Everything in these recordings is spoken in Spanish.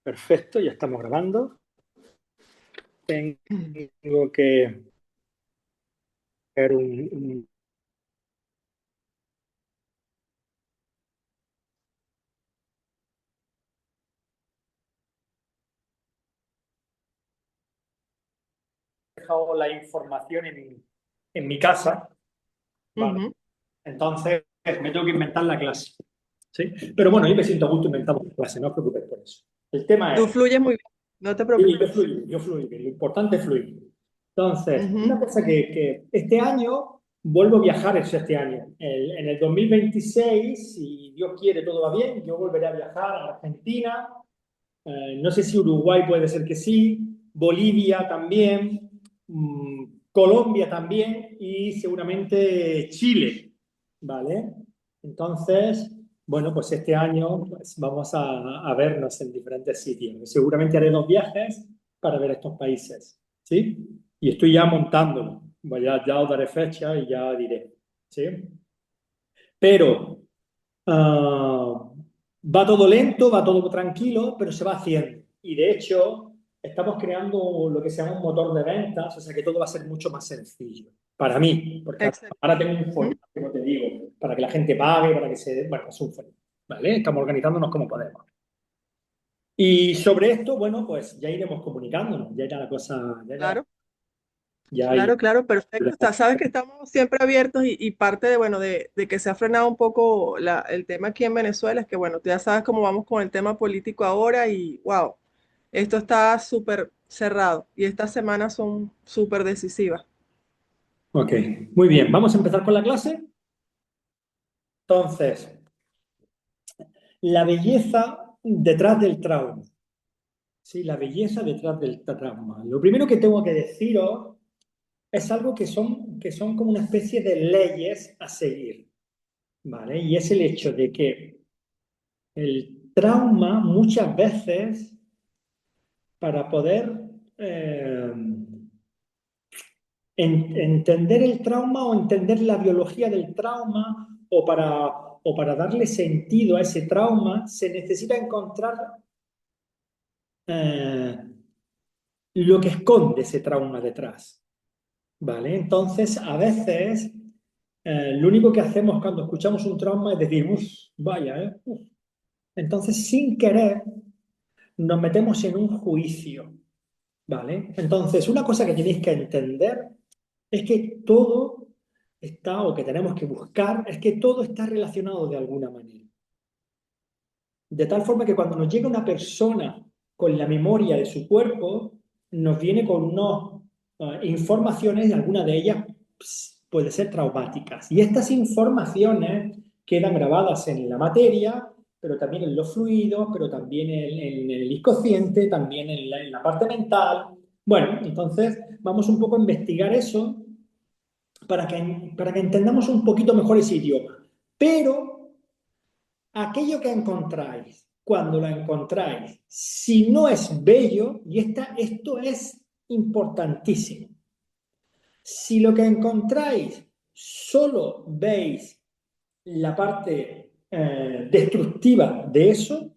Perfecto, ya estamos grabando. Tengo que hacer un he dejado la información en mi casa, ¿vale? Ujú. Entonces me tengo que inventar la clase, ¿sí? Pero bueno, yo me siento a gusto inventando la clase, no os preocupéis por eso. El tema Tú es, fluyes muy bien, no te sí, preocupes. yo fluyo, lo importante es fluir. Entonces, Ujú. una cosa que este año vuelvo a viajar, eso este año. En el 2026, si Dios quiere, todo va bien, yo volveré a viajar a Argentina. No sé si Uruguay puede ser que sí, Bolivia también, Colombia también y seguramente Chile, ¿vale? Entonces, bueno, pues este año pues vamos a vernos en diferentes sitios. Seguramente haré 2 viajes para ver estos países, ¿sí? Y estoy ya montándolo. Ya os daré fecha y ya diré, ¿sí? Pero va todo lento, va todo tranquilo, pero se va haciendo. Y de hecho, estamos creando lo que se llama un motor de ventas, o sea que todo va a ser mucho más sencillo. Para mí, porque Excelente. ahora tengo un Ujú. folio, como te digo, para que la gente pague, para que se... Bueno, es un folio, ¿vale? Estamos organizándonos como podemos. Y sobre esto, bueno, pues ya iremos comunicándonos, ya irá la cosa, Claro, ya irá. claro, claro, perfecto. Sabes que estamos siempre abiertos y parte de, bueno, de que se ha frenado un poco el tema aquí en Venezuela es que, bueno, tú ya sabes cómo vamos con el tema político ahora y, wow, esto está súper cerrado y estas semanas son súper decisivas. Ok, muy bien, vamos a empezar con la clase. Entonces, la belleza detrás del trauma. Sí, la belleza detrás del trauma. Lo primero que tengo que deciros es algo que son como una especie de leyes a seguir, ¿vale? Y es el hecho de que el trauma muchas veces, para poder eh, entender el trauma o entender la biología del trauma o para darle sentido a ese trauma, se necesita encontrar eh, lo que esconde ese trauma detrás. ¿Vale? Entonces, a veces, lo único que hacemos cuando escuchamos un trauma es decir, uff, vaya, ¿eh? Uf. Entonces, sin querer, nos metemos en un juicio, ¿vale? Entonces, una cosa que tenéis que entender es que todo está, o que tenemos que buscar, es que todo está relacionado de alguna manera. De tal forma que cuando nos llega una persona con la memoria de su cuerpo, nos viene con unas informaciones y algunas de ellas puede ser traumáticas. Y estas informaciones quedan grabadas en la materia, pero también en los fluidos, pero también en el inconsciente, también en la parte mental. Bueno, entonces vamos un poco a investigar eso para que entendamos un poquito mejor ese idioma. Pero aquello que encontráis, cuando lo encontráis, si no es bello, y esto es importantísimo, si lo que encontráis solo veis la parte destructiva de eso,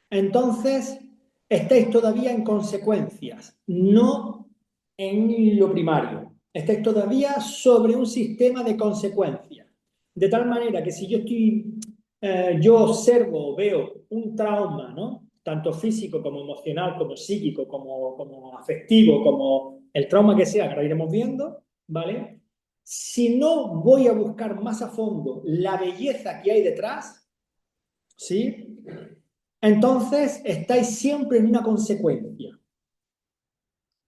entonces estáis todavía en consecuencias, no en lo primario. Estáis todavía sobre un sistema de consecuencias. De tal manera que si yo observo o veo un trauma, ¿no? Tanto físico como emocional, como psíquico, como afectivo, como el trauma que sea, que ahora iremos viendo, ¿vale? Si no voy a buscar más a fondo la belleza que hay detrás, ¿sí? Entonces estáis siempre en una consecuencia.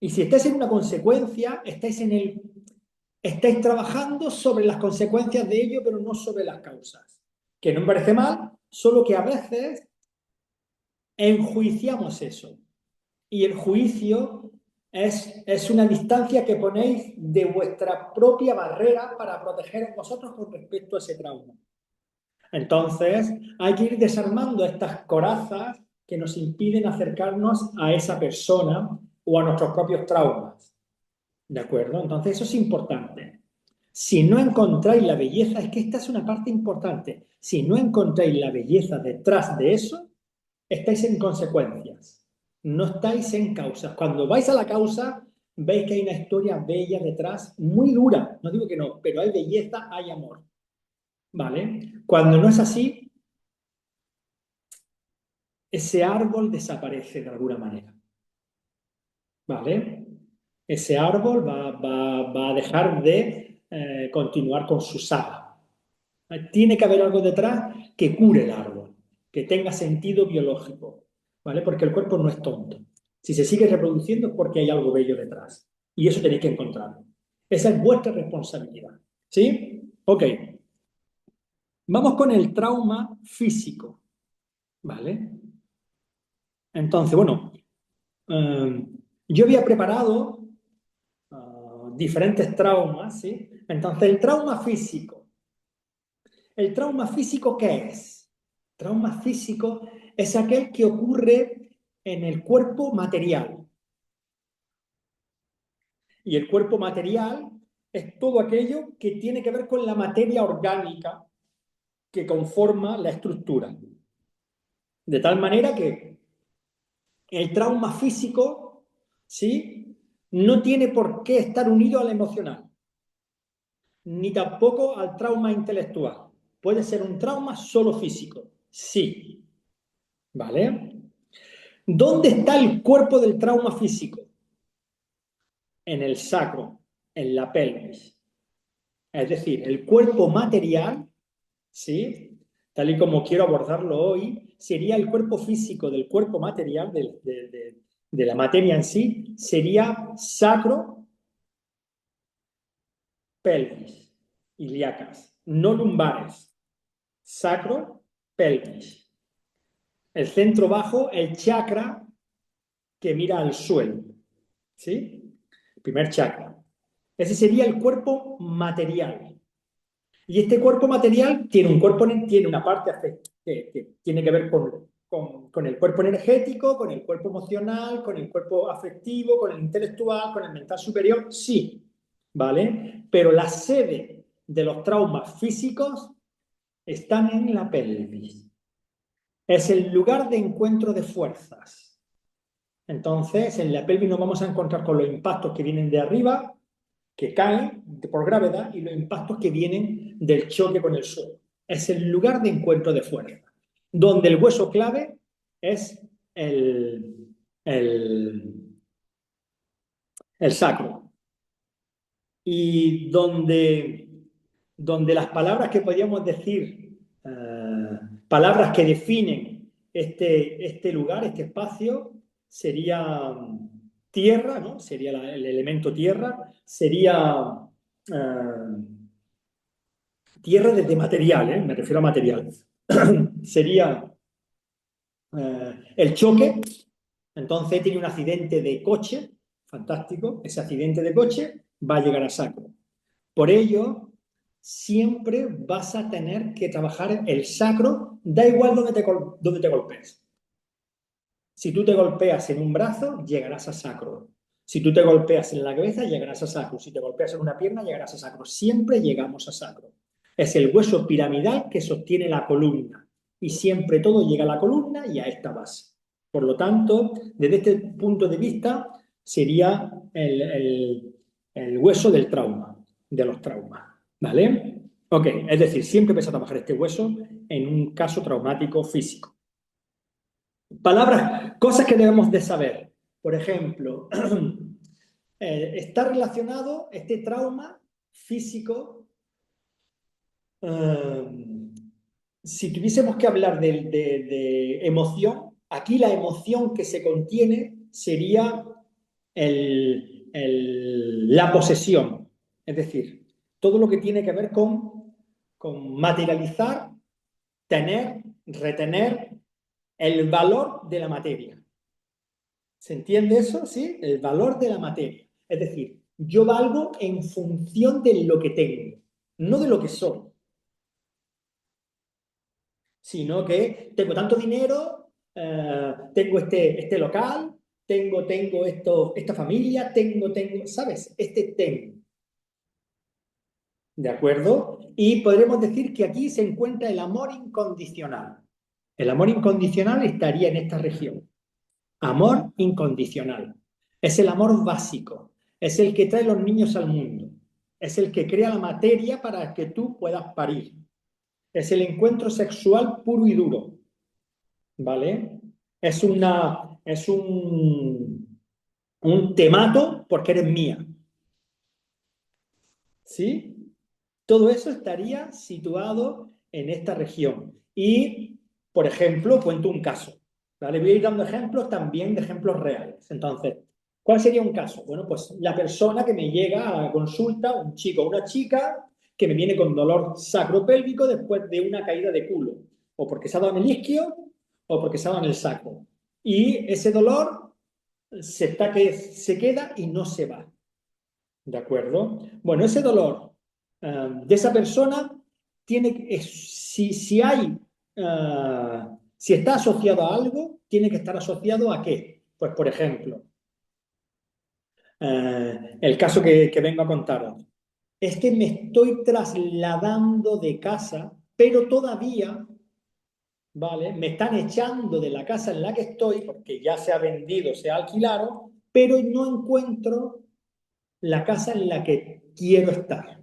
Y si estáis en una consecuencia, estáis trabajando sobre las consecuencias de ello, pero no sobre las causas. Que no me parece mal, solo que a veces enjuiciamos eso. Y el juicio es una distancia que ponéis de vuestra propia barrera para protegeros vosotros con respecto a ese trauma. Entonces, hay que ir desarmando estas corazas que nos impiden acercarnos a esa persona o a nuestros propios traumas. ¿De acuerdo? Entonces, eso es importante. Si no encontráis la belleza, es que esta es una parte importante. Si no encontráis la belleza detrás de eso, estáis en consecuencias, no estáis en causas. Cuando vais a la causa, veis que hay una historia bella detrás, muy dura, no digo que no, pero hay belleza, hay amor, ¿vale? Cuando no es así, ese árbol desaparece de alguna manera, ¿vale? Ese árbol va a dejar de continuar con su saga. Tiene que haber algo detrás que cure el árbol, que tenga sentido biológico, ¿vale? Porque el cuerpo no es tonto. Si se sigue reproduciendo es porque hay algo bello detrás. Y eso tenéis que encontrarlo. Esa es vuestra responsabilidad. ¿Sí? Ok. Vamos con el trauma físico, ¿vale? Entonces, bueno, eh, yo había preparado diferentes traumas, ¿sí? Entonces, el trauma físico. ¿El trauma físico qué es? Trauma físico es aquel que ocurre en el cuerpo material. Y el cuerpo material es todo aquello que tiene que ver con la materia orgánica que conforma la estructura. De tal manera que el trauma físico, ¿sí? No tiene por qué estar unido al emocional, ni tampoco al trauma intelectual. Puede ser un trauma solo físico, sí, ¿vale? ¿Dónde está el cuerpo del trauma físico? En el sacro, en la pelvis. Es decir, el cuerpo material, ¿sí? Tal y como quiero abordarlo hoy, sería el cuerpo físico del cuerpo material, de la materia en sí, sería sacro, pelvis, ilíacas, no lumbares, sacro, pelvis. El centro bajo, el chakra que mira al suelo, ¿sí? Primer chakra. Ese sería el cuerpo material. Y este cuerpo material tiene un cuerpo, tiene una parte que tiene que ver con el cuerpo energético, con el cuerpo emocional, con el cuerpo afectivo, con el intelectual, con el mental superior, sí, ¿vale? Pero la sede de los traumas físicos están en la pelvis. Es el lugar de encuentro de fuerzas. Entonces, en la pelvis nos vamos a encontrar con los impactos que vienen de arriba, que caen por gravedad, y los impactos que vienen del choque con el suelo. Es el lugar de encuentro de fuerza, donde el hueso clave es el, el sacro. Y donde las palabras que podríamos decir, palabras que definen este lugar, este espacio, sería tierra, ¿no? Sería el elemento tierra, sería tierra desde material, me refiero a material. Sería el choque. Entonces he tenido un accidente de coche, fantástico, ese accidente de coche va a llegar a sacro. Por ello, siempre vas a tener que trabajar el sacro, da igual donde te golpees. Si tú te golpeas en un brazo, llegarás a sacro. Si tú te golpeas en la cabeza, llegarás a sacro. Si te golpeas en una pierna, llegarás a sacro. Siempre llegamos a sacro. Es el hueso piramidal que sostiene la columna. Y siempre todo llega a la columna y a esta base. Por lo tanto, desde este punto de vista, sería el hueso del trauma, de los traumas. ¿Vale? Ok, es decir, siempre vas a trabajar este hueso en un caso traumático físico. Palabras, cosas que debemos de saber. Por ejemplo, está relacionado este trauma físico. eh, si tuviésemos que hablar de emoción, aquí la emoción que se contiene sería la posesión. Es decir, todo lo que tiene que ver con materializar, tener, retener el valor de la materia. ¿Se entiende eso? ¿Sí? El valor de la materia. Es decir, yo valgo en función de lo que tengo, no de lo que soy, sino que tengo tanto dinero, tengo este local, tengo esta familia, ¿sabes? Este tengo. ¿De acuerdo? Y podremos decir que aquí se encuentra el amor incondicional. El amor incondicional estaría en esta región. Amor incondicional. Es el amor básico. Es el que trae los niños al mundo. Es el que crea la materia para que tú puedas parir. Es el encuentro sexual puro y duro. ¿Vale? Es un te mato porque eres mía. ¿Sí? Todo eso estaría situado en esta región. Y, por ejemplo, cuento un caso. ¿Vale? Voy a ir dando ejemplos también de ejemplos reales. Entonces, ¿cuál sería un caso? Bueno, pues la persona que me llega a la consulta, un chico o una chica, que me viene con dolor sacropélvico después de una caída de culo, o porque se ha dado en el isquio, o porque se ha dado en el sacro. Y ese dolor se queda y no se va. ¿De acuerdo? Bueno, ese dolor de esa persona si hay, si está asociado a algo, tiene que estar asociado a qué. Pues, por ejemplo, el caso que vengo a contaros. Es que me estoy trasladando de casa, pero todavía, ¿vale? Me están echando de la casa en la que estoy, porque ya se ha vendido, se ha alquilado, pero no encuentro la casa en la que quiero estar.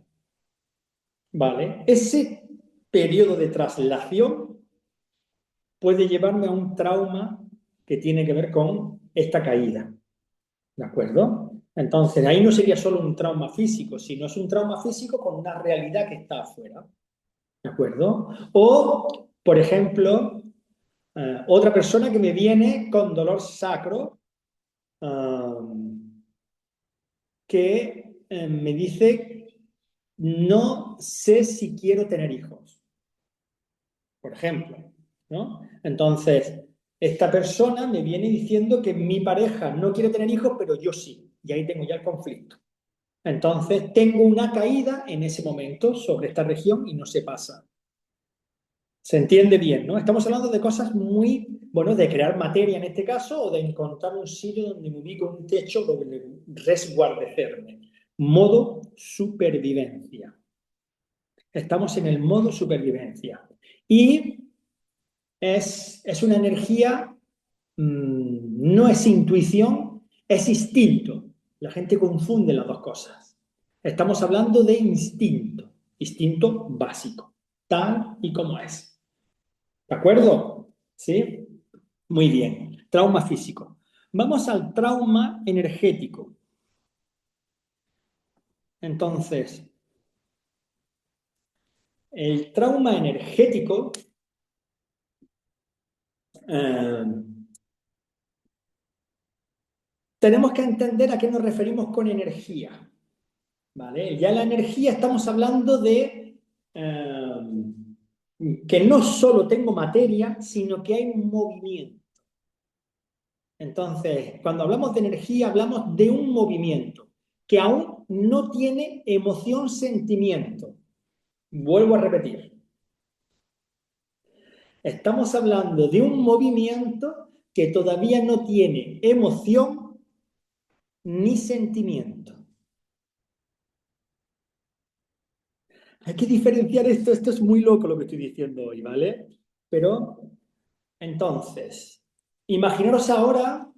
¿Vale? Ese periodo de traslación puede llevarme a un trauma que tiene que ver con esta caída. ¿De acuerdo? Entonces, ahí no sería solo un trauma físico, sino es un trauma físico con una realidad que está afuera. ¿De acuerdo? O, por ejemplo, otra persona que me viene con dolor sacro, que me dice, no sé si quiero tener hijos, por ejemplo, ¿no? Entonces, esta persona me viene diciendo que mi pareja no quiere tener hijos, pero yo sí, y ahí tengo ya el conflicto. Entonces, tengo una caída en ese momento sobre esta región y no se pasa. Se entiende bien, ¿no? Estamos hablando de cosas muy, bueno, de crear materia en este caso o de encontrar un sitio donde me ubico un techo donde resguardecerme. Modo supervivencia. Estamos en el modo supervivencia. Y es una energía, no es intuición, es instinto. La gente confunde las dos cosas. Estamos hablando de instinto, instinto básico, tal y como es. ¿De acuerdo? ¿Sí? Muy bien. Trauma físico. Vamos al trauma energético. Entonces, el trauma energético eh, tenemos que entender a qué nos referimos con energía. ¿Vale? Ya la energía estamos hablando de que no solo tengo materia, sino que hay un movimiento. Entonces, cuando hablamos de energía, hablamos de un movimiento que aún no tiene emoción, sentimiento. Vuelvo a repetir. Estamos hablando de un movimiento que todavía no tiene emoción ni sentimiento. Hay que diferenciar esto, esto es muy loco lo que estoy diciendo hoy, ¿vale? Pero, entonces, imaginaros ahora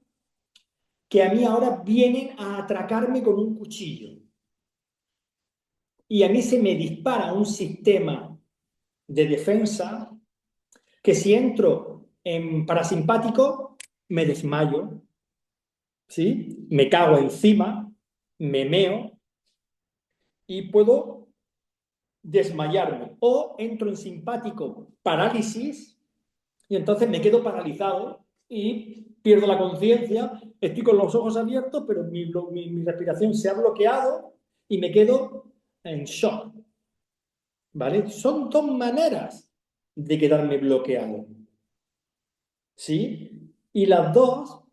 que a mí ahora vienen a atracarme con un cuchillo y a mí se me dispara un sistema de defensa que si entro en parasimpático me desmayo, ¿sí? Me cago encima, me meo y puedo desmayarme. O entro en simpático, parálisis, y entonces me quedo paralizado y pierdo la conciencia, estoy con los ojos abiertos, pero mi respiración se ha bloqueado y me quedo en shock. ¿Vale? Son dos maneras de quedarme bloqueado. ¿Sí? Y las dos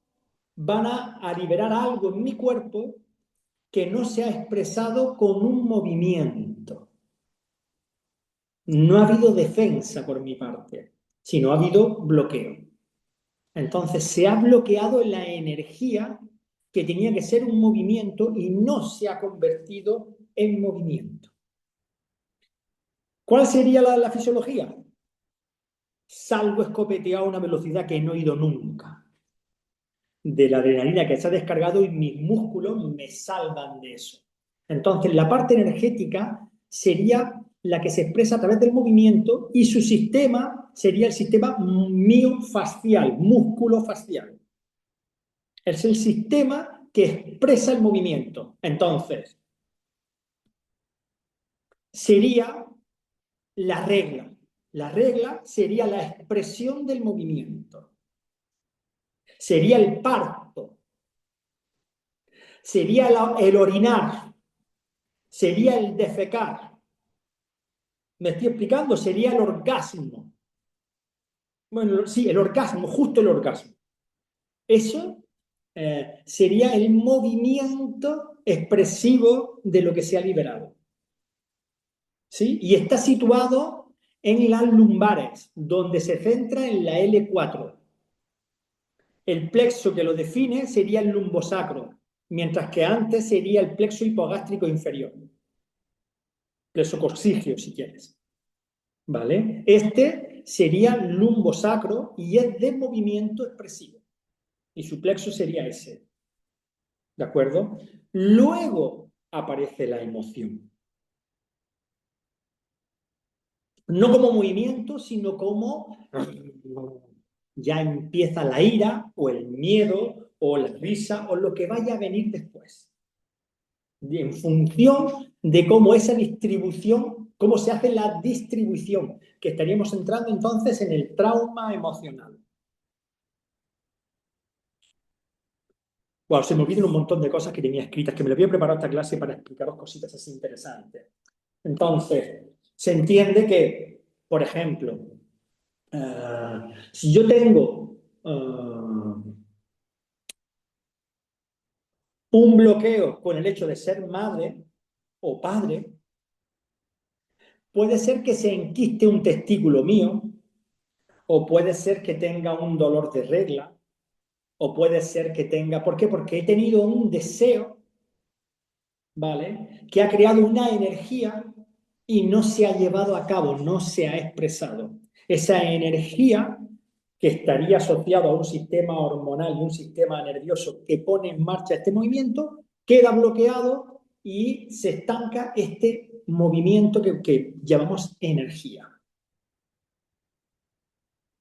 van a liberar algo en mi cuerpo que no se ha expresado con un movimiento. No ha habido defensa por mi parte, sino ha habido bloqueo. Entonces se ha bloqueado la energía que tenía que ser un movimiento y no se ha convertido en movimiento. ¿Cuál sería la fisiología? salgo escopeteado a una velocidad que no he ido nunca, de la adrenalina que se ha descargado y mis músculos me salvan de eso. Entonces, la parte energética sería la que se expresa a través del movimiento y su sistema sería el sistema miofascial, músculo-fascial. Es el sistema que expresa el movimiento. Entonces, sería la regla. La regla sería la expresión del movimiento. Sería el parto. Sería el orinar. Sería el defecar. ¿Me estoy explicando? Sería el orgasmo. Bueno, sí, el orgasmo, justo el orgasmo. Eso sería el movimiento expresivo de lo que se ha liberado. ¿Sí? Y está situado en las lumbares, donde se centra en la L4. El plexo que lo define sería el lumbosacro, mientras que antes sería el plexo hipogástrico inferior. Plexo coxígeo, si quieres. ¿Vale? Este sería lumbosacro y es de movimiento expresivo. Y su plexo sería ese. ¿De acuerdo? Luego aparece la emoción. No como movimiento, sino como ya empieza la ira o el miedo o la risa o lo que vaya a venir después. En función de cómo esa distribución, cómo se hace la distribución, que estaríamos entrando entonces en el trauma emocional. Wow, se me olvidan un montón de cosas que tenía escritas, que me lo había preparado esta clase para explicaros cositas así interesantes. Entonces, se entiende que, por ejemplo, si yo tengo un bloqueo con el hecho de ser madre o padre, puede ser que se enquiste un testículo mío, o puede ser que tenga un dolor de regla, o puede ser que tenga... ¿Por qué? Porque he tenido un deseo, ¿vale? Que ha creado una energía y no se ha llevado a cabo, no se ha expresado. Esa energía que estaría asociado a un sistema hormonal y un sistema nervioso que pone en marcha este movimiento, queda bloqueado y se estanca este movimiento que llamamos energía.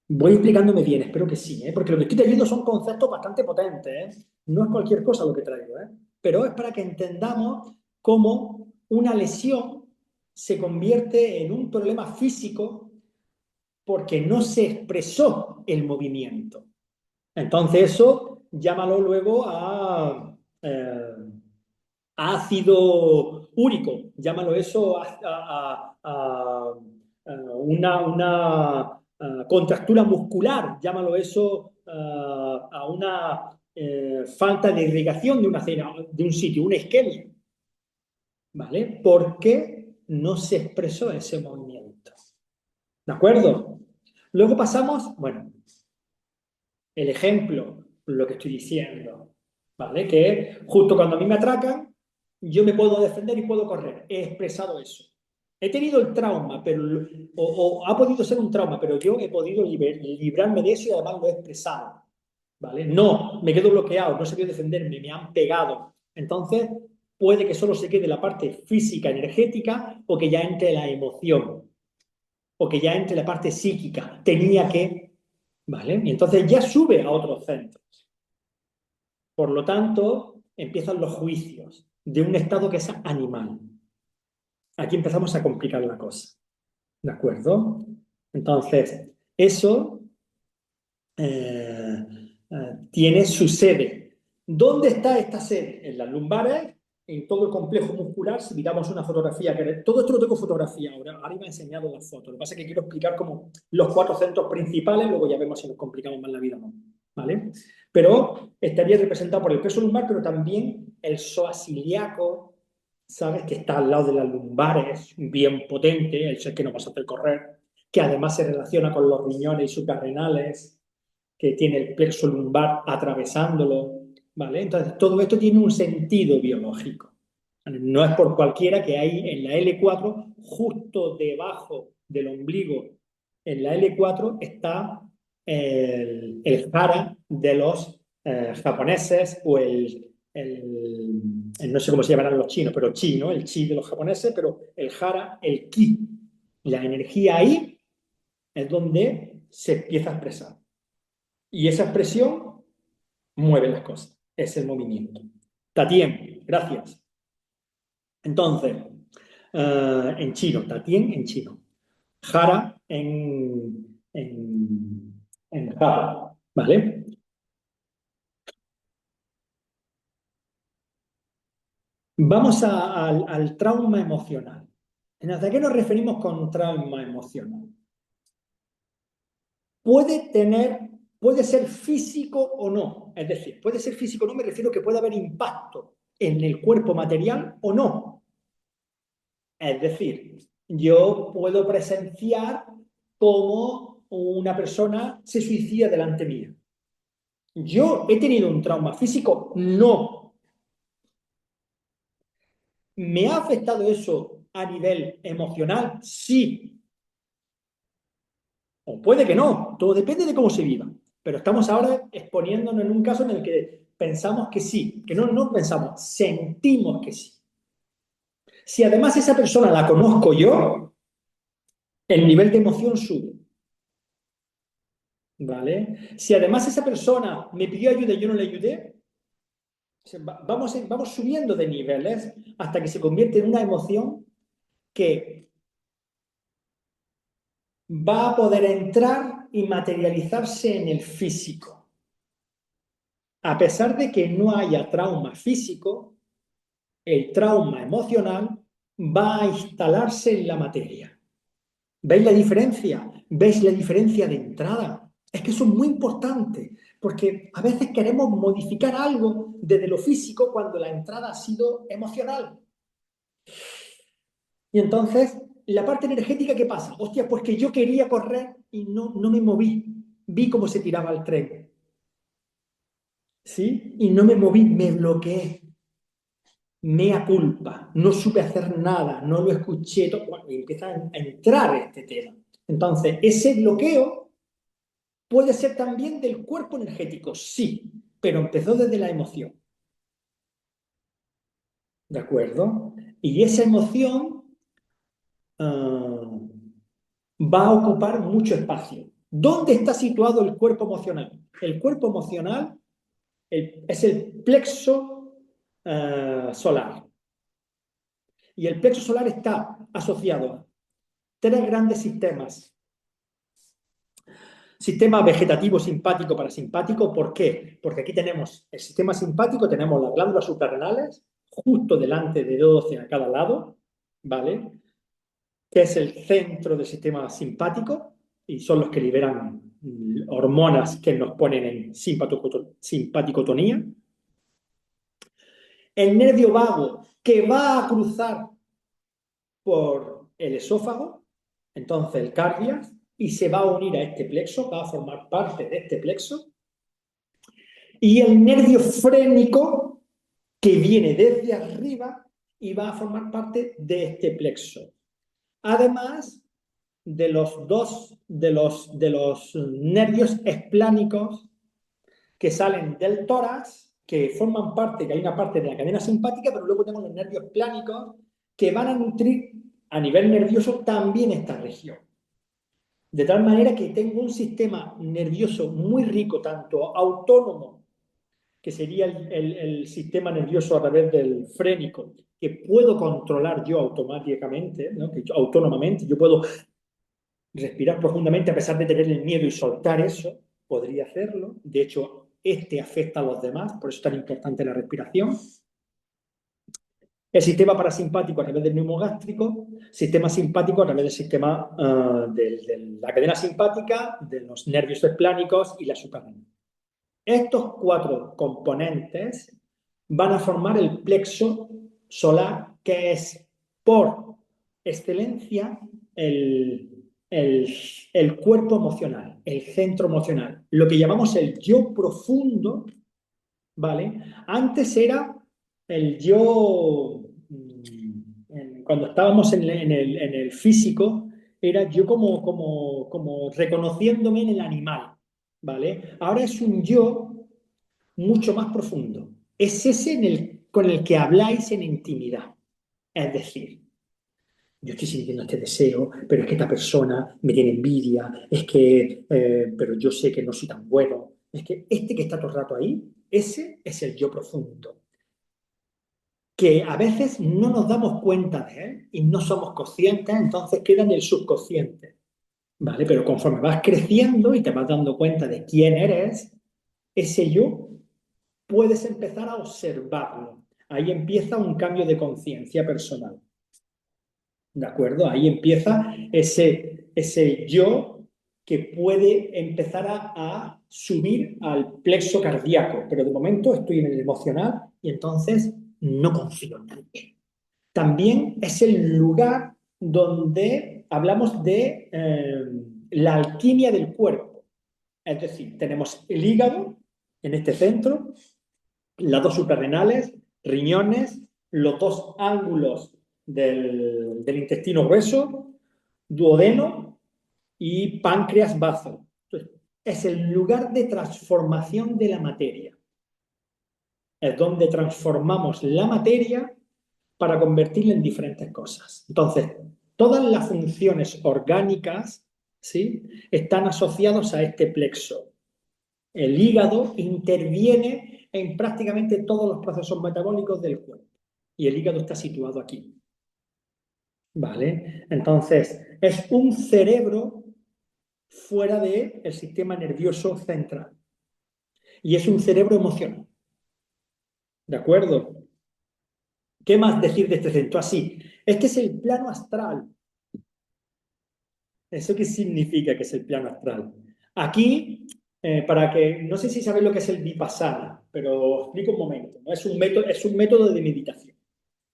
Voy explicándome bien, espero que sí, porque lo que estoy trayendo son conceptos bastante potentes, ¿eh? No es cualquier cosa lo que traigo, pero es para que entendamos cómo una lesión se convierte en un problema físico porque no se expresó el movimiento. Entonces eso llámalo luego a ácido úrico, llámalo eso a contractura muscular, llámalo eso a una falta de irrigación de un sitio, una isquemia, ¿vale? Porque no se expresó ese movimiento. ¿De acuerdo? Luego pasamos, bueno, el ejemplo, lo que estoy diciendo, ¿vale? Que justo cuando a mí me atracan, yo me puedo defender y puedo correr. He expresado eso. He tenido el trauma, o ha podido ser un trauma, pero yo he podido librarme de eso y además lo he expresado, ¿vale? No, me quedo bloqueado, no he sabido defenderme, me han pegado. Entonces, puede que solo se quede la parte física, energética, o que ya entre la emoción, o que ya entre la parte psíquica. Tenía que, ¿vale? Y entonces ya sube a otros centros. Por lo tanto, empiezan los juicios de un estado que es animal. Aquí empezamos a complicar la cosa. ¿De acuerdo? Entonces, eso tiene su sede. ¿Dónde está esta sede? En las lumbares, en todo el complejo muscular. Si miramos una fotografía, todo esto lo tengo fotografía ahora me ha enseñado las fotos. Lo que pasa es que quiero explicar como los 4 centros principales, luego ya vemos si nos complicamos más la vida o no. ¿Vale? Pero estaría representado por el peso lumbar, pero también el psoas ilíaco, ¿sabes? Que está al lado de las lumbares, bien potente, el que nos va a hacer correr, que además se relaciona con los riñones y suprarrenales, que tiene el plexo lumbar atravesándolo, ¿vale? Entonces, todo esto tiene un sentido biológico. No es por cualquiera que hay en la L4, justo debajo del ombligo en la L4 está el hara de los japoneses o no sé cómo se llamarán los chinos, pero chi, ¿no? El chi de los japoneses, pero el hara, el ki. La energía ahí es donde se empieza a expresar. Y esa expresión mueve las cosas. Es el movimiento. Tatien, gracias. Entonces, en chino, Tatien en chino. Jara en Java, ¿vale? Vamos al trauma emocional. ¿A qué nos referimos con trauma emocional? Puede ser físico o no. Es decir, puede ser físico o no, me refiero que puede haber impacto en el cuerpo material o no. Es decir, yo puedo presenciar cómo una persona se suicida delante mía. ¿Yo he tenido un trauma físico? No. ¿Me ha afectado eso a nivel emocional? Sí. O puede que no. Todo depende de cómo se viva. Pero estamos ahora exponiéndonos en un caso en el que pensamos que sí. Que no pensamos, sentimos que sí. Si además esa persona la conozco yo, el nivel de emoción sube. ¿Vale? Si además esa persona me pidió ayuda y yo no le ayudé, vamos subiendo de niveles hasta que se convierte en una emoción que va a poder entrar y materializarse en el físico. A pesar de que no haya trauma físico, el trauma emocional va a instalarse en la materia. ¿Veis la diferencia? ¿Veis la diferencia de entrada? Es que eso es muy importante, porque a veces queremos modificar algo desde lo físico cuando la entrada ha sido emocional. Y entonces, la parte energética, ¿qué pasa? Hostia, pues que yo quería correr y no me moví. Vi cómo se tiraba el tren. ¿Sí? Y no me moví, me bloqueé. Mea culpa. No supe hacer nada, no lo escuché. Bueno, y empieza a entrar este tema. Entonces, ese bloqueo puede ser también del cuerpo energético, sí, pero empezó desde la emoción. ¿De acuerdo? Y esa emoción va a ocupar mucho espacio. ¿Dónde está situado el cuerpo emocional? El cuerpo emocional es el plexo solar. Y el plexo solar está asociado a tres grandes sistemas. Sistema vegetativo simpático parasimpático, ¿por qué? Porque aquí tenemos el sistema simpático, tenemos las glándulas suprarrenales, justo delante de 12 a cada lado, ¿vale? Que es el centro del sistema simpático y son los que liberan hormonas que nos ponen en simpaticotonía. El nervio vago que va a cruzar por el esófago, entonces el cardiac, y se va a unir a este plexo, va a formar parte de este plexo. Y el nervio frénico que viene desde arriba y va a formar parte de este plexo. Además de los nervios esplánicos que salen del tórax, que forman parte, que hay una parte de la cadena simpática, pero luego tenemos los nervios esplánicos que van a nutrir a nivel nervioso también esta región. De tal manera que tengo un sistema nervioso muy rico, tanto autónomo, que sería el sistema nervioso a través del frénico, que puedo controlar yo automáticamente, ¿no? Que autónomamente, yo puedo respirar profundamente a pesar de tener el miedo y soltar eso, podría hacerlo. De hecho, este afecta a los demás, por eso es tan importante la respiración. El sistema parasimpático a través del neumogástrico, sistema simpático a través del sistema de la cadena simpática, de los nervios esplánicos y la suprarrenal. Estos cuatro componentes van a formar el plexo solar, que es por excelencia el cuerpo emocional, el centro emocional, lo que llamamos el yo profundo, ¿vale? Antes era el yo, cuando estábamos en el físico, era yo como reconociéndome en el animal, ¿vale? Ahora es un yo mucho más profundo. Es ese con el que habláis en intimidad. Es decir, yo estoy sintiendo este deseo, pero es que esta persona me tiene envidia, pero yo sé que no soy tan bueno. Es que este que está todo el rato ahí, ese es el yo profundo, que a veces no nos damos cuenta de él y no somos conscientes, entonces queda en el subconsciente, ¿vale? Pero conforme vas creciendo y te vas dando cuenta de quién eres, ese yo puedes empezar a observarlo. Ahí empieza un cambio de conciencia personal. ¿De acuerdo? Ahí empieza ese yo que puede empezar a subir al plexo cardíaco, pero de momento estoy en el emocional y entonces no confío en nadie. También es el lugar donde hablamos de la alquimia del cuerpo. Es decir, tenemos el hígado en este centro, las dos suprarrenales, riñones, los dos ángulos del intestino grueso, duodeno y páncreas bazo. Entonces, es el lugar de transformación de la materia. Es donde transformamos la materia para convertirla en diferentes cosas. Entonces, todas las funciones orgánicas, ¿sí?, están asociadas a este plexo. El hígado interviene en prácticamente todos los procesos metabólicos del cuerpo y el hígado está situado aquí. ¿Vale? Entonces, es un cerebro fuera del sistema nervioso central y es un cerebro emocional. ¿De acuerdo? ¿Qué más decir de este centro? Así, este es el plano astral. ¿Eso qué significa que es el plano astral? Aquí, no sé si sabéis lo que es el Vipassana, pero os explico un momento, ¿no? Es un método de meditación.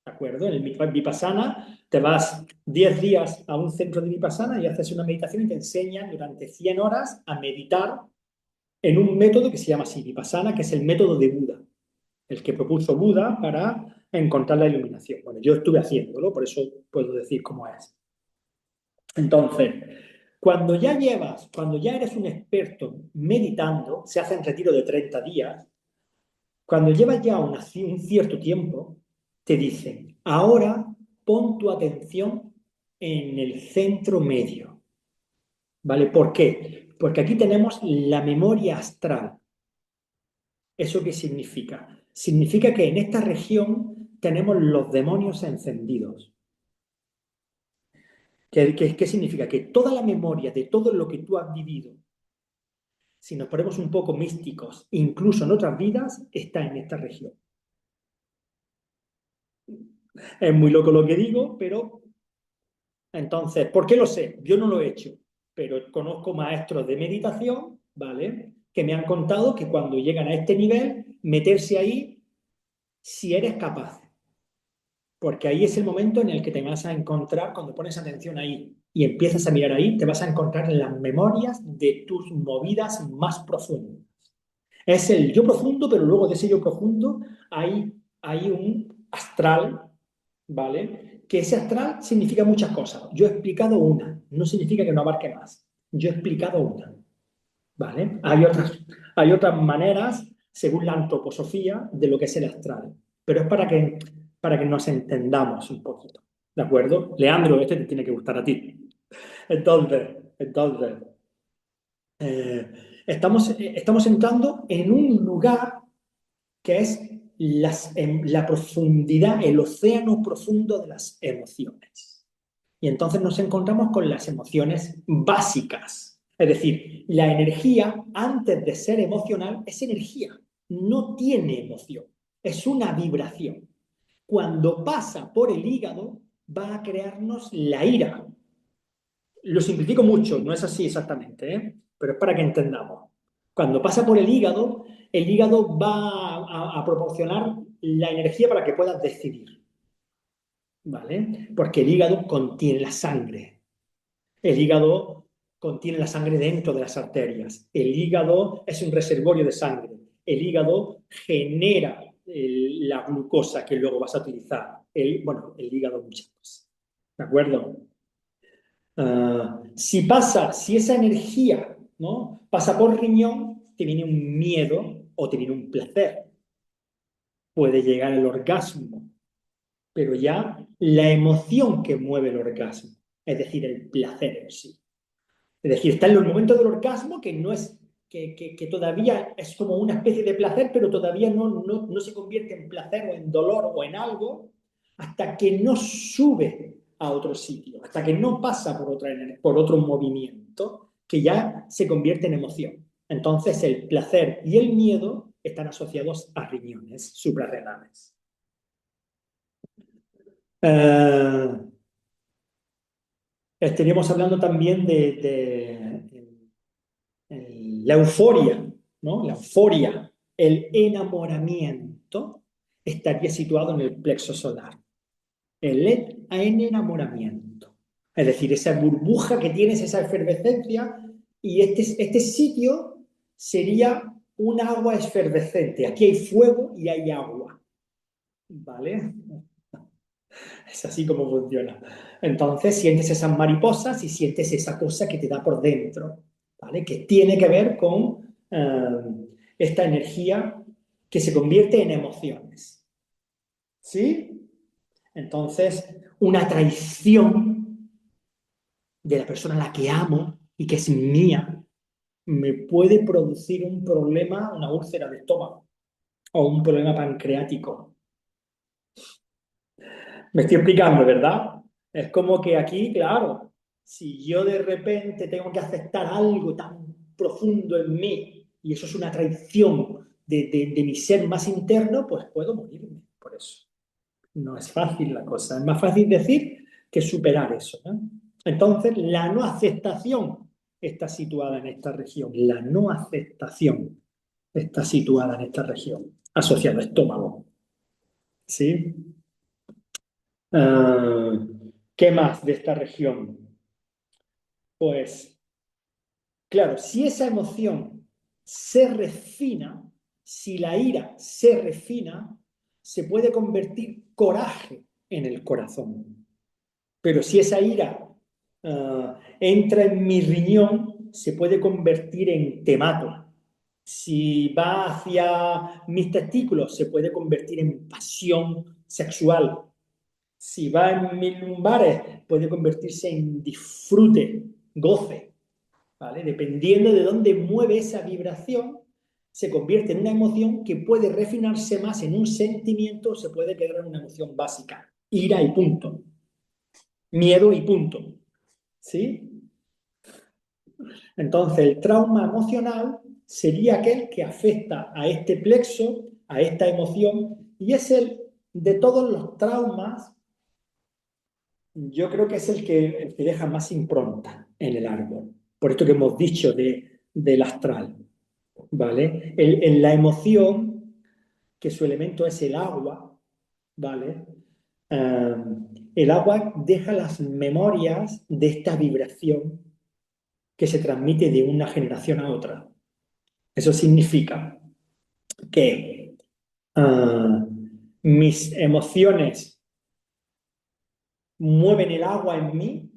¿De acuerdo? En el Vipassana te vas 10 días a un centro de Vipassana y haces una meditación y te enseñan durante 100 horas a meditar en un método que se llama así, Vipassana, que es el método de Buda, el que propuso Buda para encontrar la iluminación. Bueno, yo estuve haciéndolo, por eso puedo decir cómo es. Entonces, cuando ya eres un experto meditando, se hacen retiro de 30 días, cuando llevas ya un cierto tiempo, te dicen, ahora pon tu atención en el centro medio. ¿Vale? ¿Por qué? Porque aquí tenemos la memoria astral. ¿Eso qué significa? Significa que en esta región tenemos los demonios encendidos. ¿Qué significa? Que toda la memoria de todo lo que tú has vivido, si nos ponemos un poco místicos, incluso en otras vidas, está en esta región. Es muy loco lo que digo, pero entonces, ¿por qué lo sé? Yo no lo he hecho, pero conozco maestros de meditación, ¿vale? Que me han contado que cuando llegan a este nivel, meterse ahí si eres capaz. Porque ahí es el momento en el que te vas a encontrar, cuando pones atención ahí y empiezas a mirar ahí, te vas a encontrar en las memorias de tus movidas más profundas. Es el yo profundo, pero luego de ese yo profundo hay un astral, ¿vale? Que ese astral significa muchas cosas. Yo he explicado una, no significa que no abarque más. Yo he explicado una, ¿vale? Hay otras maneras, según la antroposofía, de lo que es el astral. Pero es para que nos entendamos un poquito, ¿de acuerdo? Leandro, este te tiene que gustar a ti. Entonces, eh, estamos entrando en un lugar que es la profundidad, el océano profundo de las emociones. Y entonces nos encontramos con las emociones básicas. Es decir, la energía, antes de ser emocional, es energía. No tiene emoción. Es una vibración. Cuando pasa por el hígado, va a crearnos la ira. Lo simplifico mucho, no es así exactamente, ¿eh? Pero es para que entendamos. Cuando pasa por el hígado va a proporcionar la energía para que puedas decidir, ¿vale? Porque el hígado contiene la sangre. El hígado contiene la sangre dentro de las arterias. El hígado es un reservorio de sangre. El hígado genera la glucosa que luego vas a utilizar. El hígado muchas cosas. ¿De acuerdo? Si esa energía, ¿no?, pasa por riñón, te viene un miedo o te viene un placer. Puede llegar el orgasmo, pero ya la emoción que mueve el orgasmo, es decir, el placer en sí. Es decir, está en los momentos del orgasmo que no es, que todavía es como una especie de placer, pero todavía no se convierte en placer o en dolor o en algo hasta que no sube a otro sitio, hasta que no pasa por otro movimiento que ya se convierte en emoción. Entonces el placer y el miedo están asociados a riñones suprarrenales. Eh, Estaríamos hablando también la euforia, ¿no? La euforia, el enamoramiento estaría situado en el plexo solar. El enamoramiento. Es decir, esa burbuja que tienes, esa efervescencia, y este sitio sería un agua efervescente. Aquí hay fuego y hay agua. ¿Vale? Es así como funciona. Entonces sientes esas mariposas y sientes esa cosa que te da por dentro, ¿vale? Que tiene que ver con esta energía que se convierte en emociones. ¿Sí? Entonces, una traición de la persona a la que amo y que es mía, me puede producir un problema, una úlcera de estómago o un problema pancreático. Me estoy explicando, ¿verdad? Es como que aquí, claro, si yo de repente tengo que aceptar algo tan profundo en mí y eso es una traición de mi ser más interno, pues puedo morirme por eso. No es fácil la cosa, es más fácil decir que superar eso, ¿no? Entonces, la no aceptación está situada en esta región. La no aceptación está situada en esta región, asociada al estómago. ¿Sí? Ah, ¿qué más de esta región? Pues, claro, si esa emoción se refina, si la ira se refina, se puede convertir coraje en el corazón. Pero si esa ira entra en mi riñón, se puede convertir en temato. Si va hacia mis testículos, se puede convertir en pasión sexual. Si va en mis lumbares, puede convertirse en disfrute, goce, ¿vale? Dependiendo de dónde mueve esa vibración, se convierte en una emoción que puede refinarse más en un sentimiento o se puede quedar en una emoción básica. Ira y punto. Miedo y punto. ¿Sí? Entonces, el trauma emocional sería aquel que afecta a este plexo, a esta emoción, y es el de todos los traumas. Yo creo que es el que deja más impronta en el árbol. Por esto que hemos dicho del astral, ¿vale? En la emoción, que su elemento es el agua, ¿vale? Eh, el agua deja las memorias de esta vibración que se transmite de una generación a otra. Eso significa que mis emociones mueven el agua en mí,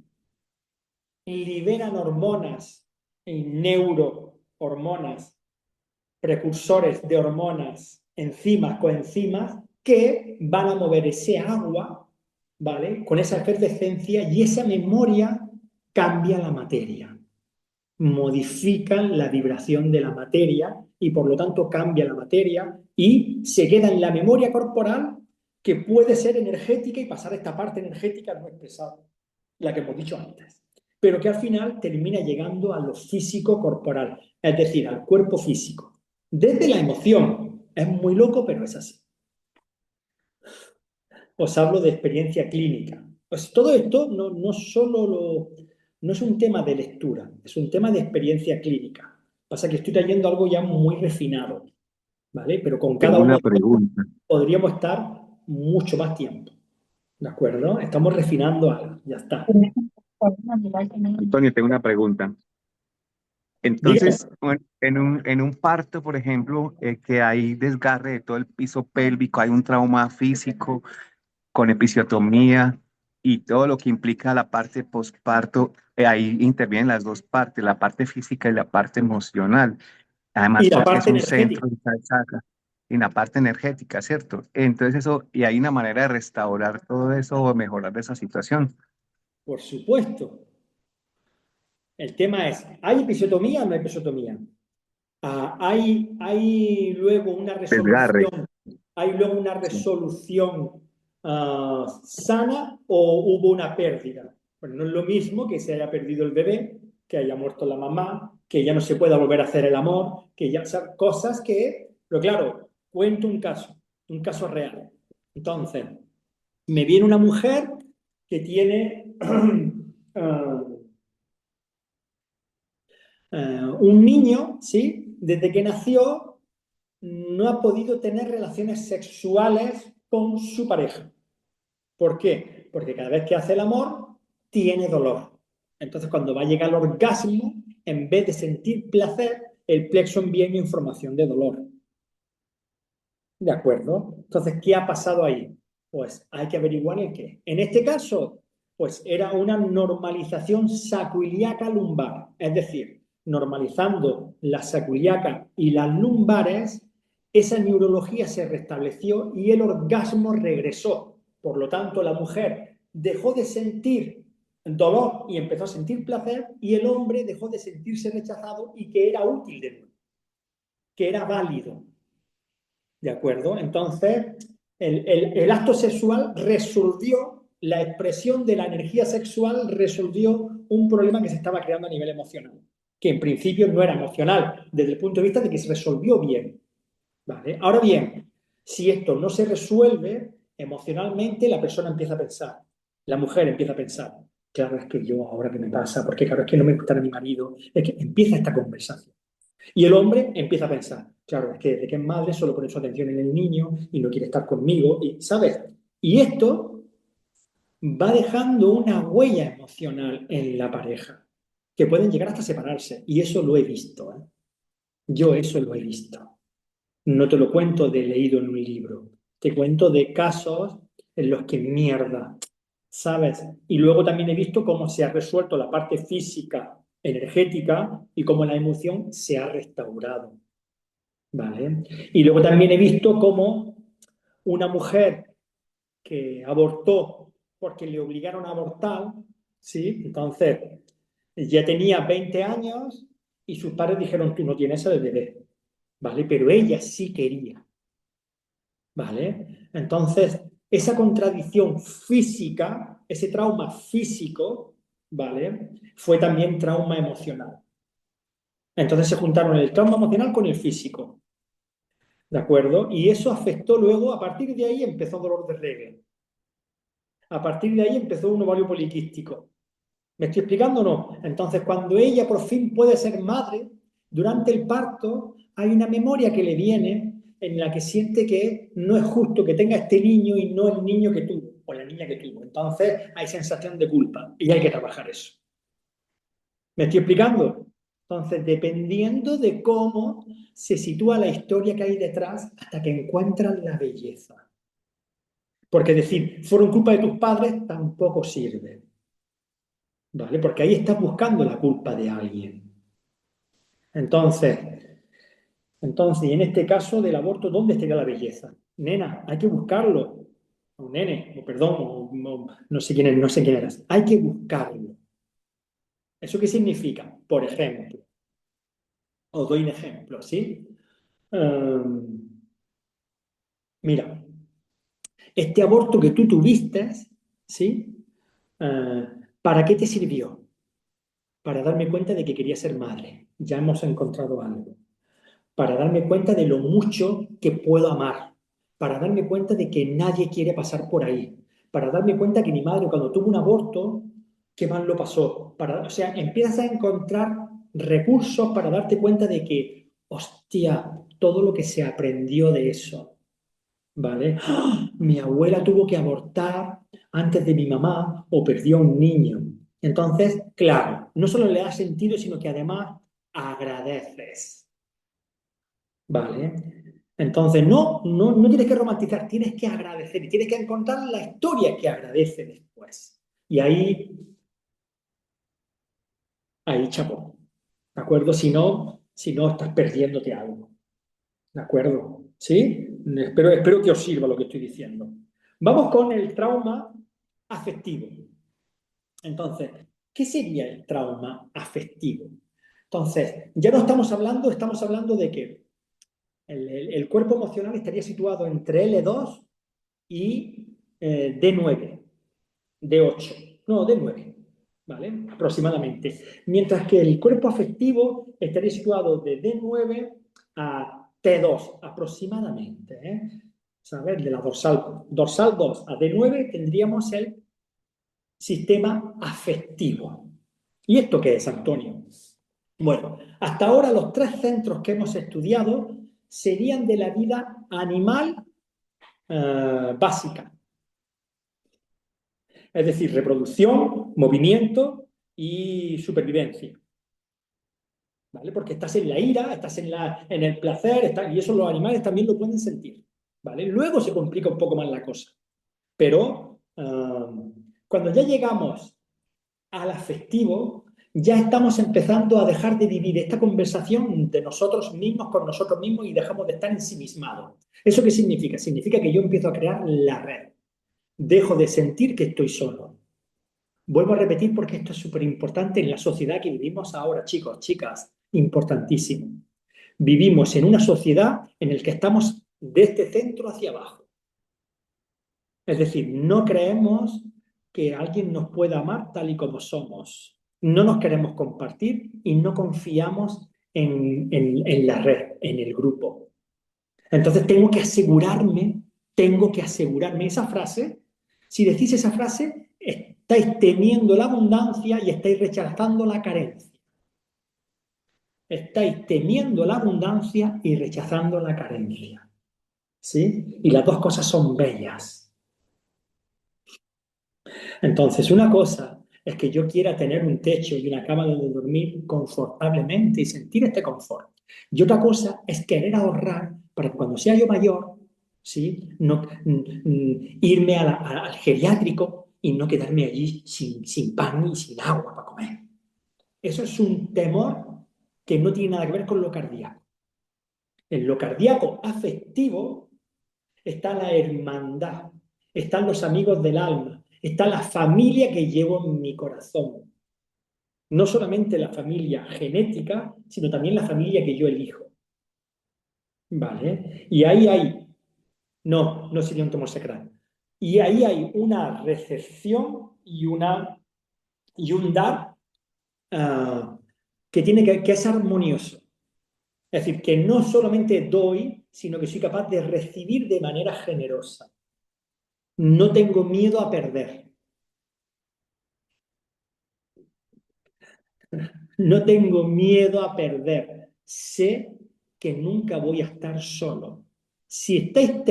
liberan hormonas y neurohormonas, precursores de hormonas, enzimas, coenzimas, que van a mover ese agua, ¿vale? Con esa efervescencia y esa memoria cambia la materia, modifican la vibración de la materia y por lo tanto cambia la materia y se queda en la memoria corporal que puede ser energética y pasar a esta parte energética no expresada, la que hemos dicho antes, pero que al final termina llegando a lo físico corporal, es decir, al cuerpo físico. Desde la emoción, es muy loco, pero es así. Os hablo de experiencia clínica. Pues todo esto no es un tema de lectura, es un tema de experiencia clínica. Pasa que estoy trayendo algo ya muy refinado, ¿vale? Pero con cada Tengo uno una de ellos pregunta. podríamos estar mucho más tiempo, ¿de acuerdo? Estamos refinando algo, ya está. Antonio, tengo una pregunta. Dígame. Entonces, en un parto, por ejemplo, que hay desgarre de todo el piso pélvico, hay un trauma físico con episiotomía. y todo lo que implica la parte postparto, ahí intervienen las dos partes, la parte física y la parte emocional. Y Además, la porque es parte un energética, centro de chakra y la parte energética, ¿cierto? Entonces eso, y hay una manera de restaurar todo eso o mejorar esa situación. por supuesto. El tema es, ¿hay episiotomía o no hay episiotomía? Hay luego una Desgarre. resolución, hay luego una Sí. resolución sana o hubo una pérdida. Bueno, no es lo mismo que se haya perdido el bebé, que haya muerto la mamá, que ya no se pueda volver a hacer el amor, que ya, o sea, cosas que, pero claro, cuento un caso real. Entonces, me viene una mujer que tiene un niño, ¿sí? Desde que nació no ha podido tener relaciones sexuales con su pareja. ¿Por qué? Porque cada vez que hace el amor, tiene dolor. Entonces, cuando va a llegar al orgasmo, en vez de sentir placer, el plexo envía una información de dolor. ¿De acuerdo? Entonces, ¿qué ha pasado ahí? Pues hay que averiguar el qué. En este caso, pues era una normalización sacroiliaca lumbar, es decir, normalizando la sacroiliaca y las lumbares, esa neurología se restableció y el orgasmo regresó. Por lo tanto, la mujer dejó de sentir dolor y empezó a sentir placer y el hombre dejó de sentirse rechazado y que era útil de nuevo, que era válido. ¿De acuerdo? Entonces, el acto sexual resolvió, la expresión de la energía sexual resolvió un problema que se estaba creando a nivel emocional, que en principio no era emocional, desde el punto de vista de que se resolvió bien. ¿Vale? Ahora bien, si esto no se resuelve emocionalmente, la persona empieza a pensar, la mujer empieza a pensar, claro, es que yo ahora qué me pasa, porque claro, es que no me gusta a mi marido, es que empieza esta conversación. Y el hombre empieza a pensar, claro, es que desde que es madre solo pone su atención en el niño y no quiere estar conmigo, y, ¿sabes? Y esto va dejando una huella emocional en la pareja, que pueden llegar hasta separarse. Y eso lo he visto, ¿eh? Yo eso lo he visto. No te lo cuento de leído en un libro, te cuento de casos en los que mierda, ¿sabes? Y luego también he visto cómo se ha resuelto la parte física, energética y cómo la emoción se ha restaurado. ¿Vale? Y luego también he visto cómo una mujer que abortó porque le obligaron a abortar, ¿sí? Entonces, ya tenía 20 años y sus padres dijeron, tú no tienes el bebé, ¿vale? Pero ella sí quería, ¿vale? Entonces, esa contradicción física, ese trauma físico, ¿vale? Fue también trauma emocional. Entonces se juntaron el trauma emocional con el físico. ¿De acuerdo? Y eso afectó luego, a partir de ahí empezó dolor de regla. A partir de ahí empezó un ovario poliquístico. ¿Me estoy explicando o no? Entonces, cuando ella por fin puede ser madre, durante el parto hay una memoria que le viene en la que siente que no es justo que tenga este niño y no el niño que tuvo o la niña que tuvo. Entonces, hay sensación de culpa y hay que trabajar eso. ¿Me estoy explicando? Entonces, dependiendo de cómo se sitúa la historia que hay detrás hasta que encuentran la belleza. Porque decir, fueron culpa de tus padres tampoco sirve. ¿Vale? Porque ahí estás buscando la culpa de alguien. Entonces, y en este caso del aborto, ¿dónde estaría la belleza? Nena, hay que buscarlo. O nene, o perdón, no sé quién, no sé quién eras. Hay que buscarlo. ¿Eso qué significa? Por ejemplo, os doy un ejemplo, ¿sí? Mira, este aborto que tú tuviste, ¿sí? Uh, ¿Para qué te sirvió? Para darme cuenta de que quería ser madre. Ya hemos encontrado algo. Para darme cuenta de lo mucho que puedo amar. Para darme cuenta de que nadie quiere pasar por ahí. Para darme cuenta que mi madre cuando tuvo un aborto, qué mal lo pasó. O sea, empiezas a encontrar recursos para darte cuenta de que, hostia, todo lo que se aprendió de eso. ¿Vale? ¡Ah! Mi abuela tuvo que abortar antes de mi mamá o perdió a un niño. Entonces, claro, no solo le das sentido, sino que además agradeces. ¿Vale? Entonces, no tienes que romantizar, tienes que agradecer y tienes que encontrar la historia que agradece después. Y ahí chapó, ¿de acuerdo? Si no estás perdiéndote algo, ¿de acuerdo? ¿Sí? Espero que os sirva lo que estoy diciendo. Vamos con el trauma afectivo. Entonces, ¿qué sería el trauma afectivo? Entonces, ya no estamos hablando de que el cuerpo emocional estaría situado entre L2 y D9, D8, no, D9, ¿vale? Aproximadamente. Mientras que el cuerpo afectivo estaría situado de D9 a T2, aproximadamente, ¿eh? ¿Sabes? De la dorsal 2 a D9 tendríamos el sistema afectivo. ¿Y esto qué es, Antonio? Bueno, hasta ahora los tres centros que hemos estudiado serían de la vida animal básica, es decir, reproducción, movimiento y supervivencia. ¿Vale? Porque estás en la ira, estás en el placer, y eso los animales también lo pueden sentir. ¿Vale? Luego se complica un poco más la cosa. Pero cuando ya llegamos al afectivo, ya estamos empezando a dejar de vivir esta conversación de nosotros mismos con nosotros mismos y dejamos de estar ensimismados. ¿Eso qué significa? Significa que yo empiezo a crear la red. Dejo de sentir que estoy solo. Vuelvo a repetir porque esto es súper importante en la sociedad que vivimos ahora, chicos, chicas, importantísimo. Vivimos en una sociedad en la que estamos de este centro hacia abajo. Es decir, no creemos que alguien nos pueda amar tal y como somos. No nos queremos compartir y no confiamos en la red, en el grupo. Entonces tengo que asegurarme esa frase. Si decís esa frase, estáis temiendo la abundancia y estáis rechazando la carencia. Estáis temiendo la abundancia y rechazando la carencia. ¿Sí? Y las dos cosas son bellas. Entonces, una cosa es que yo quiera tener un techo y una cama donde dormir confortablemente y sentir este confort. Y otra cosa es querer ahorrar para que cuando sea yo mayor, ¿sí? No, irme al geriátrico y no quedarme allí sin pan y sin agua para comer. Eso es un temor que no tiene nada que ver con lo cardíaco. En lo cardíaco afectivo está la hermandad, están los amigos del alma, está la familia que llevo en mi corazón. No solamente la familia genética, sino también la familia que yo elijo. ¿Vale? Y ahí hay, no sería un temor sacral. Y ahí hay una recepción y un dar que tiene que es armonioso. Es decir, que no solamente doy, sino que soy capaz de recibir de manera generosa. No tengo miedo a perder. No tengo miedo a perder. Sé que nunca voy a estar solo. Si estáis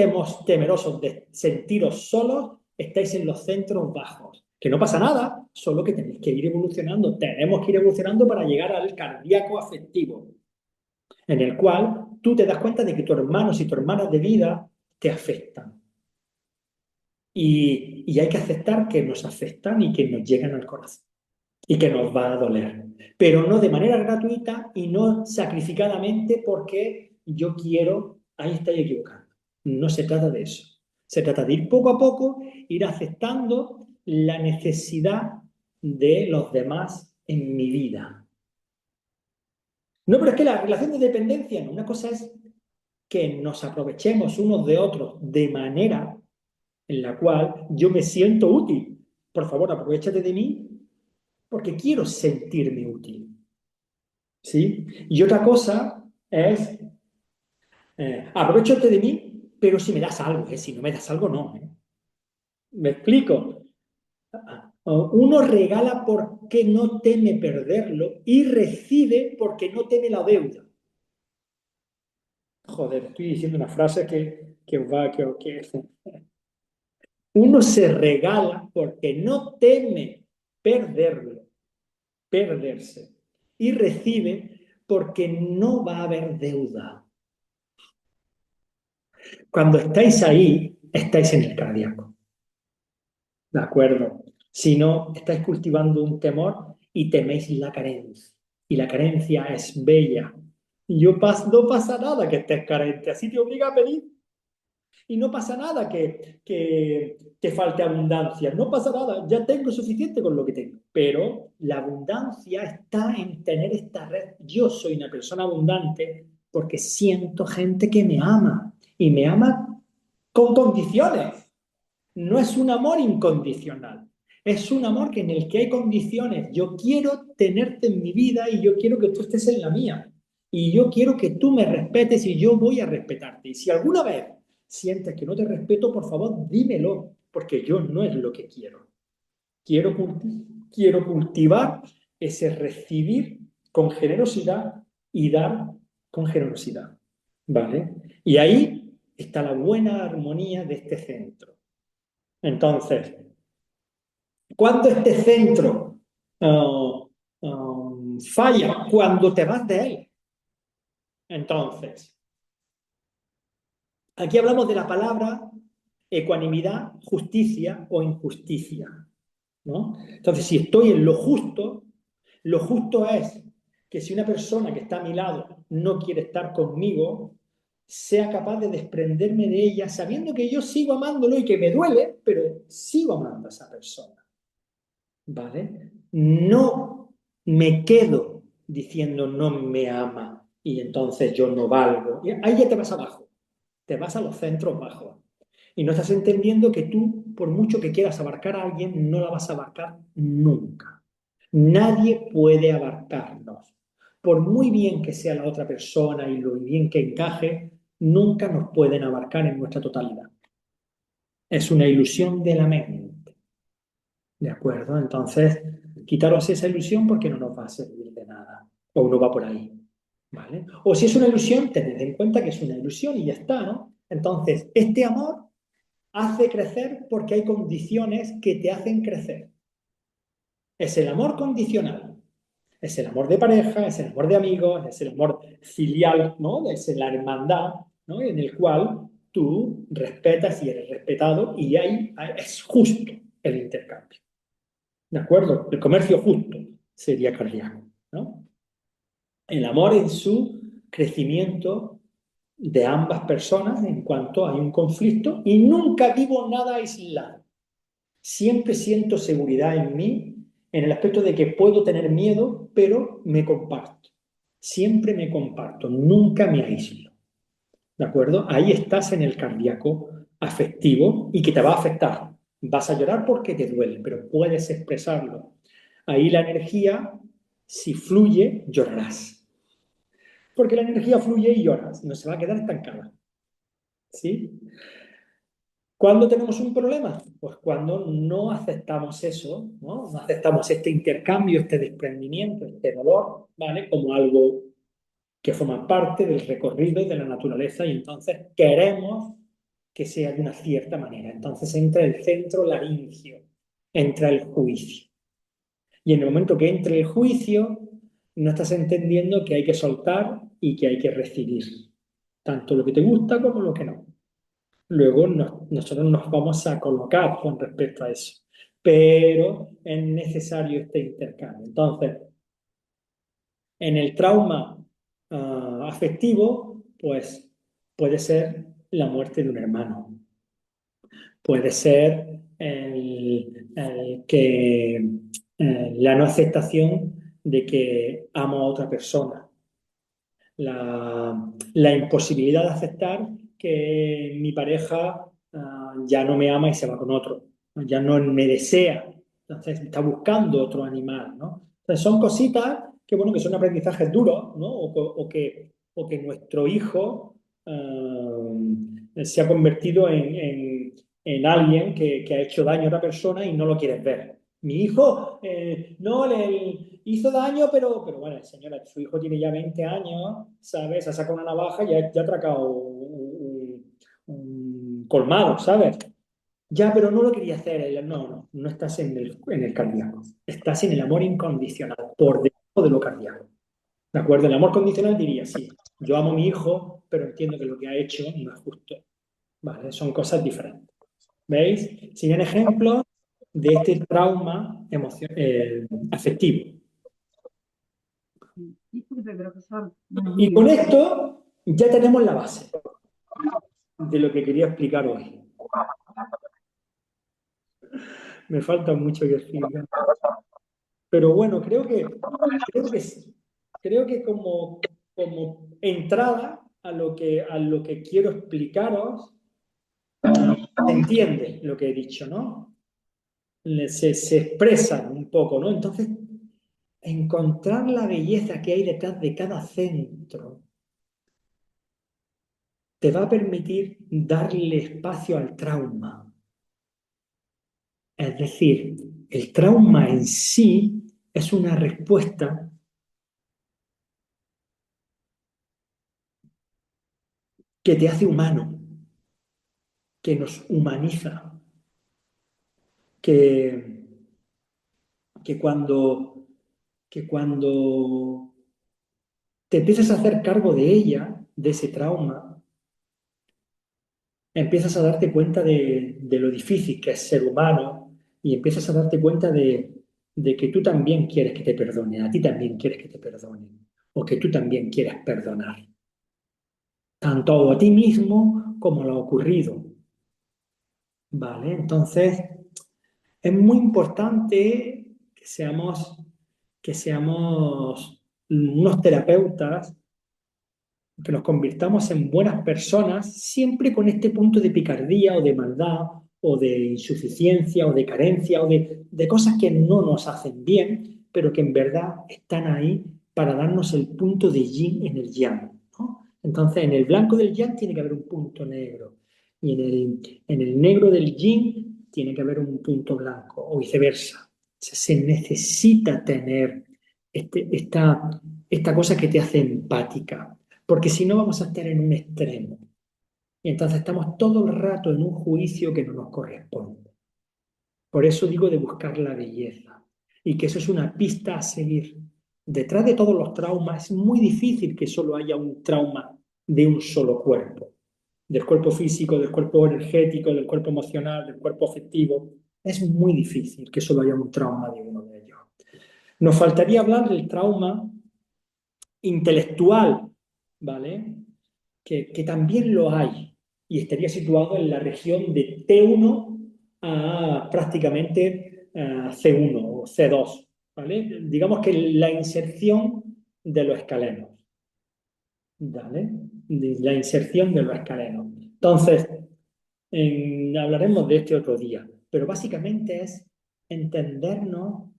temerosos de sentiros solos, estáis en los centros bajos. Que no pasa nada, solo que tenéis que ir evolucionando. Tenemos que ir evolucionando para llegar al cardíaco afectivo, en el cual tú te das cuenta de que tus hermanos y tus hermanas de vida te afectan. Y hay que aceptar que nos afectan y que nos llegan al corazón y que nos va a doler, pero no de manera gratuita y no sacrificadamente porque yo quiero, ahí estáis equivocando. No se trata de eso. Se trata de ir poco a poco, ir aceptando la necesidad de los demás en mi vida. No, pero es que la relación de dependencia, no. Una cosa es que nos aprovechemos unos de otros de manera en la cual yo me siento útil. Por favor, aprovechate de mí porque quiero sentirme útil. ¿Sí? Y otra cosa es, aprovechate de mí, pero si me das algo, si no me das algo, no. ¿Me explico? Uno regala porque no teme perderlo y recibe porque no teme la deuda. Joder, estoy diciendo una frase que va, que uno se regala porque no teme perderlo, perderse, y recibe porque no va a haber deuda. Cuando estáis ahí, estáis en el cardíaco. ¿De acuerdo? sino estáis cultivando un temor y teméis la carencia. Y la carencia es bella. No pasa nada que estés carente, así te obliga a pedir. Y no pasa nada que te falte abundancia, no pasa nada, ya tengo suficiente con lo que tengo. Pero la abundancia está en tener esta red. Yo soy una persona abundante porque siento gente que me ama y me ama con condiciones. No es un amor incondicional, es un amor que en el que hay condiciones. Yo quiero tenerte en mi vida y yo quiero que tú estés en la mía. Y yo quiero que tú me respetes y yo voy a respetarte. Y si alguna vez sientes que no te respeto, por favor, dímelo, porque yo no es lo que quiero. Quiero, quiero cultivar ese recibir con generosidad y dar con generosidad. ¿Vale? Y ahí está la buena armonía de este centro. Entonces, cuando este centro falla, cuando te vas de él. Entonces, aquí hablamos de la palabra ecuanimidad, justicia o injusticia, ¿no? Entonces, si estoy en lo justo es que si una persona que está a mi lado no quiere estar conmigo, sea capaz de desprenderme de ella sabiendo que yo sigo amándolo y que me duele, pero sigo amando a esa persona. ¿Vale? No me quedo diciendo no me ama y entonces yo no valgo. Y ahí ya te vas abajo, te vas a los centros bajos. Y no estás entendiendo que tú, por mucho que quieras abarcar a alguien, no la vas a abarcar nunca. Nadie puede abarcarnos. Por muy bien que sea la otra persona y lo bien que encaje, nunca nos pueden abarcar en nuestra totalidad. Es una ilusión de la mente. ¿De acuerdo? Entonces, quitaros esa ilusión porque no nos va a servir de nada. O no va por ahí. ¿Vale? O si es una ilusión, tened en cuenta que es una ilusión y ya está, ¿no? Entonces, este amor hace crecer porque hay condiciones que te hacen crecer. Es el amor condicional. Es el amor de pareja, es el amor de amigos, es el amor filial, ¿no? Es la hermandad, ¿no? En el cual tú respetas y eres respetado y ahí es justo el intercambio. ¿De acuerdo? El comercio justo sería cardíaco, ¿no? El amor en su crecimiento de ambas personas en cuanto hay un conflicto y nunca vivo nada aislado. Siempre siento seguridad en mí en el aspecto de que puedo tener miedo, pero me comparto. Siempre me comparto, nunca me aíslo. ¿De acuerdo? Ahí estás en el cardíaco afectivo y que te va a afectar. Vas a llorar porque te duele, pero puedes expresarlo. Ahí la energía, si fluye, llorarás. Porque la energía fluye y lloras, no se va a quedar estancada. ¿Sí? ¿Cuándo tenemos un problema? Pues cuando no aceptamos eso, ¿no? No aceptamos este intercambio, este desprendimiento, este dolor, ¿vale? Como algo que forma parte del recorrido de la naturaleza y entonces queremos que sea de una cierta manera. Entonces entra el centro laringio, entra el juicio. Y en el momento que entre el juicio, no estás entendiendo que hay que soltar y que hay que recibir, tanto lo que te gusta como lo que no. Luego nosotros nos vamos a colocar con respecto a eso, pero es necesario este intercambio. Entonces, en el trauma afectivo, pues puede ser la muerte de un hermano, puede ser la no aceptación de que amo a otra persona, la imposibilidad de aceptar que mi pareja ya no me ama y se va con otro, ¿no? Ya no me desea, entonces está buscando otro animal, ¿no? Entonces son cositas que, bueno, que son aprendizajes duros, ¿no? O que nuestro hijo se ha convertido en alguien que ha hecho daño a otra persona y no lo quieres ver. Mi hijo no le hizo daño, pero bueno, señora, su hijo tiene ya 20 años, ¿sabes? Ha sacado una navaja y ya ha atracado un colmado, ¿sabes? Ya, pero no lo quería hacer. No estás en el cardíaco. Estás en el amor incondicional, por debajo de lo cardíaco. ¿De acuerdo? El amor condicional diría, sí, yo amo a mi hijo, pero entiendo que lo que ha hecho no es justo. ¿Vale? Son cosas diferentes. ¿Veis? Siguen ejemplos. de este trauma afectivo. Y con esto ya tenemos la base de lo que quería explicar hoy. Me falta mucho que explicar. Pero bueno, creo que como entrada a lo que quiero explicaros, se entiende lo que he dicho, ¿no? Se expresa un poco, ¿no? Entonces, encontrar la belleza que hay detrás de cada centro te va a permitir darle espacio al trauma. Es decir, el trauma en sí es una respuesta que te hace humano, que nos humaniza, que, que cuando, que cuando te empiezas a hacer cargo de ella, de ese trauma, empiezas a darte cuenta de lo difícil que es ser humano y empiezas a darte cuenta de que tú también quieres que te perdonen, a ti también quieres que te perdonen, o que tú también quieres perdonar, tanto a ti mismo como a lo ocurrido. ¿Vale? Entonces, es muy importante que seamos unos terapeutas, que nos convirtamos en buenas personas, siempre con este punto de picardía o de maldad o de insuficiencia o de carencia o de cosas que no nos hacen bien, pero que en verdad están ahí para darnos el punto de yin en el yang, ¿no? Entonces, en el blanco del yang tiene que haber un punto negro y en el negro del yin tiene que haber un punto blanco o viceversa. O sea, se necesita tener esta cosa que te hace empática, porque si no vamos a estar en un extremo. Y entonces estamos todo el rato en un juicio que no nos corresponde. Por eso digo de buscar la belleza. Y que eso es una pista a seguir. Detrás de todos los traumas es muy difícil que solo haya un trauma de un solo cuerpo. Del cuerpo físico, del cuerpo energético, del cuerpo emocional, del cuerpo afectivo. Es muy difícil que solo haya un trauma de uno de ellos. Nos faltaría hablar del trauma intelectual, ¿vale? Que también lo hay y estaría situado en la región de T1 a prácticamente C1 o C2, ¿vale? Digamos que la inserción de los escalenos, ¿vale? La inserción de los escalenos. Entonces, hablaremos de este otro día, pero básicamente es entendernos,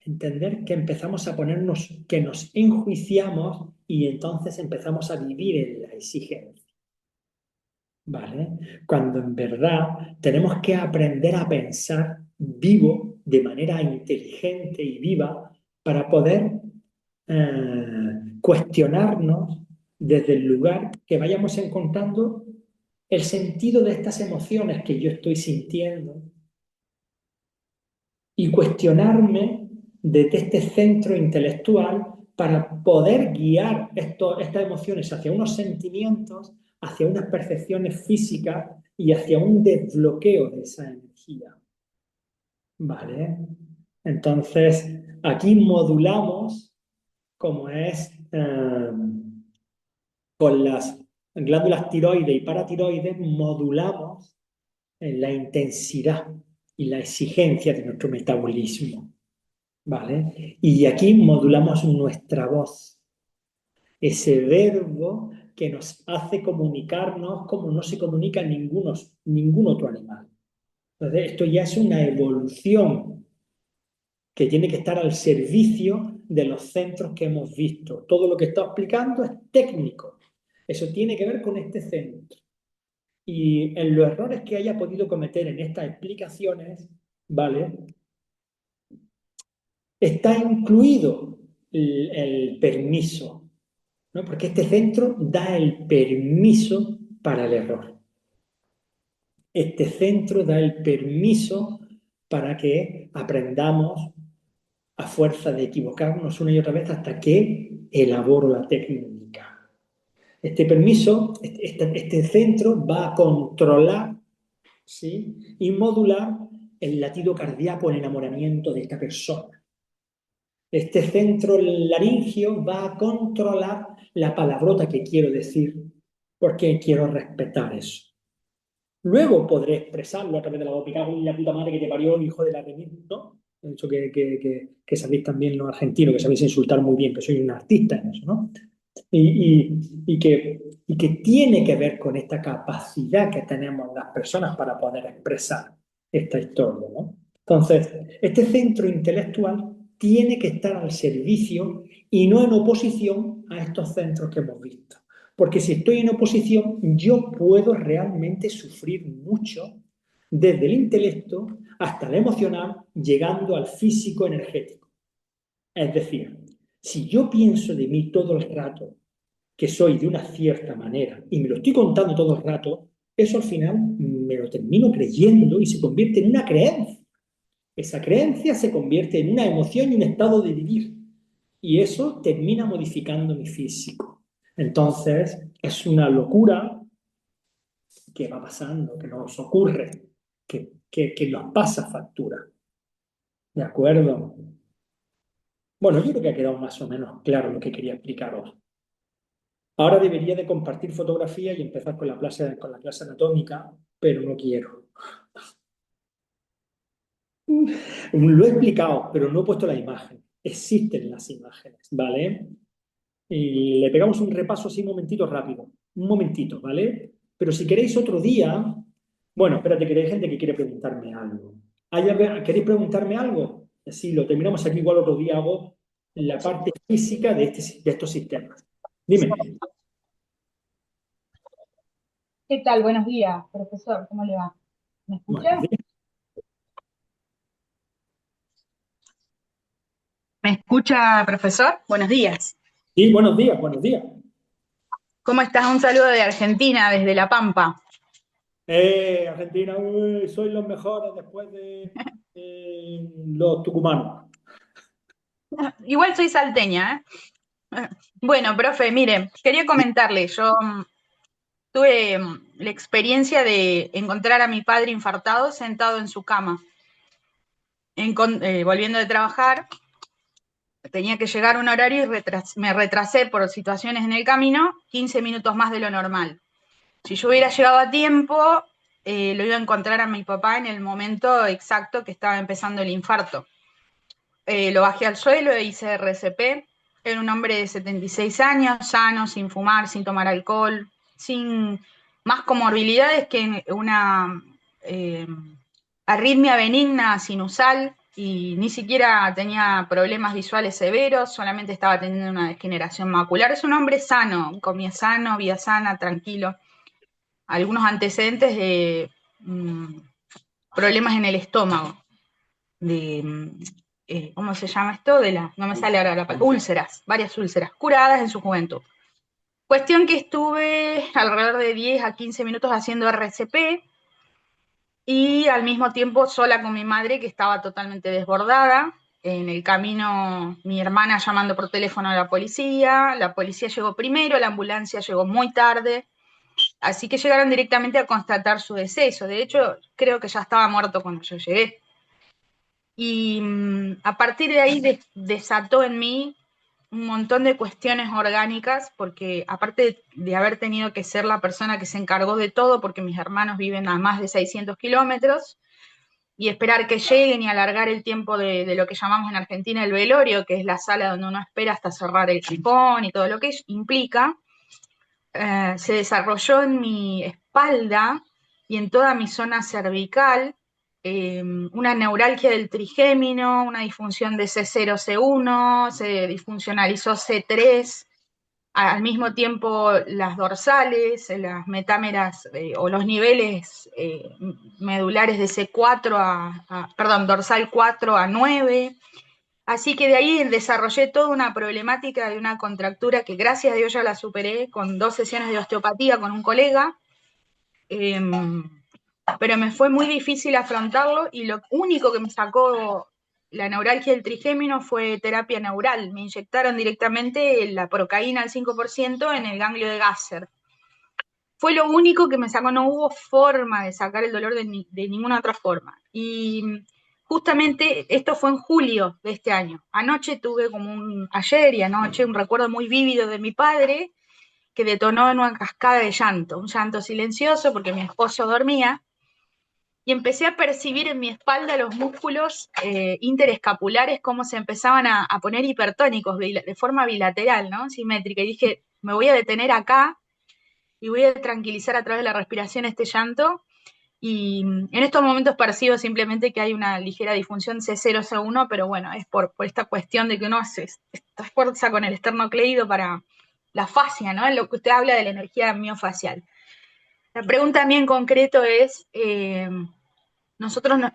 entender que empezamos a ponernos, que nos enjuiciamos y entonces empezamos a vivir en la exigencia. ¿Vale? Cuando en verdad tenemos que aprender a pensar vivo, de manera inteligente y viva, para poder cuestionarnos desde el lugar que vayamos encontrando el sentido de estas emociones que yo estoy sintiendo y cuestionarme desde este centro intelectual para poder guiar estas emociones hacia unos sentimientos, hacia unas percepciones físicas y hacia un desbloqueo de esa energía. ¿Vale? Entonces, aquí modulamos, como es con las glándulas tiroides y paratiroides, modulamos la intensidad y la exigencia de nuestro metabolismo. ¿Vale? Y aquí modulamos nuestra voz, ese verbo que nos hace comunicarnos como no se comunica ningún otro animal. Entonces, esto ya es una evolución que tiene que estar al servicio de los centros que hemos visto. Todo lo que está explicando es técnico. Eso tiene que ver con este centro. Y en los errores que haya podido cometer en estas explicaciones, ¿vale? Está incluido el permiso, ¿no? Porque este centro da el permiso para el error. Este centro da el permiso para que aprendamos a fuerza de equivocarnos una y otra vez hasta que elaboro la técnica. Este permiso, este centro va a controlar, ¿sí?, y modular el latido cardíaco, el enamoramiento de esta persona. Este centro laringio va a controlar la palabrota que quiero decir, porque quiero respetar eso. Luego podré expresarlo a través de la voz, me cago en la puta madre que te parió, hijo de la remil, ¿no? De hecho, que sabéis también los argentinos, que sabéis insultar muy bien, que soy un artista en eso, ¿no? Y que tiene que ver con esta capacidad que tenemos las personas para poder expresar esta historia, ¿no? Entonces, este centro intelectual tiene que estar al servicio y no en oposición a estos centros que hemos visto. Porque si estoy en oposición, yo puedo realmente sufrir mucho, desde el intelecto hasta el emocional, llegando al físico energético. Es decir, si yo pienso de mí todo el rato que soy de una cierta manera y me lo estoy contando todo el rato, eso al final me lo termino creyendo y se convierte en una creencia. Esa creencia se convierte en una emoción y un estado de vivir. Y eso termina modificando mi físico. Entonces, es una locura que va pasando, que nos ocurre, que nos pasa factura. ¿De acuerdo? Bueno, yo creo que ha quedado más o menos claro lo que quería explicaros. Ahora debería de compartir fotografía y empezar con la clase anatómica, pero no quiero. Lo he explicado, pero no he puesto la imagen. Existen las imágenes, ¿vale? Y le pegamos un repaso así un momentito rápido. Un momentito, ¿vale? Pero si queréis otro día... Bueno, espérate, que hay gente que quiere preguntarme algo. ¿Queréis preguntarme algo? Si lo terminamos aquí, igual otro día hago la parte física de estos sistemas. Dime. ¿Qué tal? Buenos días, profesor. ¿Cómo le va? ¿Me Bueno, escucha? dime. ¿Me escucha, profesor? Buenos días. Sí, buenos días, buenos días. ¿Cómo estás? Un saludo de Argentina, desde La Pampa. Argentina, uy, sois los mejores después de los tucumanos. Igual soy salteña, ¿eh? Bueno, profe, mire, quería comentarle, yo tuve la experiencia de encontrar a mi padre infartado sentado en su cama, volviendo de trabajar. Tenía que llegar a un horario y me retrasé por situaciones en el camino, 15 minutos más de lo normal. Si yo hubiera llegado a tiempo, lo iba a encontrar a mi papá en el momento exacto que estaba empezando el infarto. Lo bajé al suelo e hice RCP. Era un hombre de 76 años, sano, sin fumar, sin tomar alcohol, sin más comorbilidades que una eh, arritmia benigna sinusal, y ni siquiera tenía problemas visuales severos, solamente estaba teniendo una degeneración macular. Es un hombre sano, comía sano, vida sana, tranquilo. Algunos antecedentes de problemas en el estómago, de, ¿cómo se llama esto? No me sale ahora la palabra, úlceras, varias úlceras, curadas en su juventud. Cuestión que estuve alrededor de 10 a 15 minutos haciendo RCP y al mismo tiempo sola con mi madre, que estaba totalmente desbordada. En el camino, mi hermana llamando por teléfono a la policía llegó primero, la ambulancia llegó muy tarde, así que llegaron directamente a constatar su deceso. De hecho, creo que ya estaba muerto cuando yo llegué. Y a partir de ahí desató en mí un montón de cuestiones orgánicas, porque aparte de haber tenido que ser la persona que se encargó de todo, porque mis hermanos viven a más de 600 kilómetros, y esperar que lleguen y alargar el tiempo de lo que llamamos en Argentina el velorio, que es la sala donde uno espera hasta cerrar el cipón y todo lo que implica, se desarrolló en mi espalda y en toda mi zona cervical una neuralgia del trigémino, una disfunción de C0, C1, se disfuncionalizó C3, al mismo tiempo las dorsales, las metámeras o los niveles medulares de C4 perdón, dorsal 4 a 9. Así que de ahí desarrollé toda una problemática de una contractura que gracias a Dios ya la superé con 2 sesiones de osteopatía con un colega, eh, pero me fue muy difícil afrontarlo y lo único que me sacó la neuralgia del trigémino fue terapia neural. Me inyectaron directamente la procaína al 5% en el ganglio de Gasser. fue lo único que me sacó, no hubo forma de sacar el dolor de ninguna otra forma. Y justamente esto fue en julio de este año. Anoche tuve ayer y anoche, un recuerdo muy vívido de mi padre que detonó en una cascada de llanto, un llanto silencioso porque mi esposo dormía, y empecé a percibir en mi espalda los músculos interescapulares cómo se empezaban a poner hipertónicos de forma bilateral, ¿no? Simétrica, y dije, me voy a detener acá y voy a tranquilizar a través de la respiración este llanto. Y en estos momentos percibo simplemente que hay una ligera disfunción C0, C1, pero bueno, es por esta cuestión de que uno hace esta fuerza con el esternocleido para la fascia, ¿no? Lo que usted habla de la energía miofacial. La pregunta a mí en concreto es,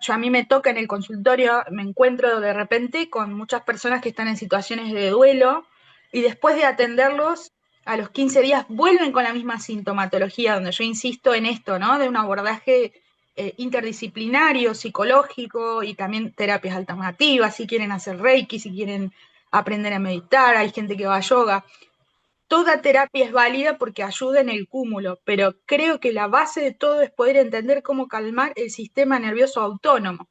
a mí me toca en el consultorio, me encuentro de repente con muchas personas que están en situaciones de duelo y después de atenderlos, a los 15 días vuelven con la misma sintomatología, donde yo insisto en esto, ¿no? De un abordaje interdisciplinario, psicológico y también terapias alternativas, si quieren hacer reiki, si quieren aprender a meditar, hay gente que va a yoga. Toda terapia es válida porque ayuda en el cúmulo, pero creo que la base de todo es poder entender cómo calmar el sistema nervioso autónomo.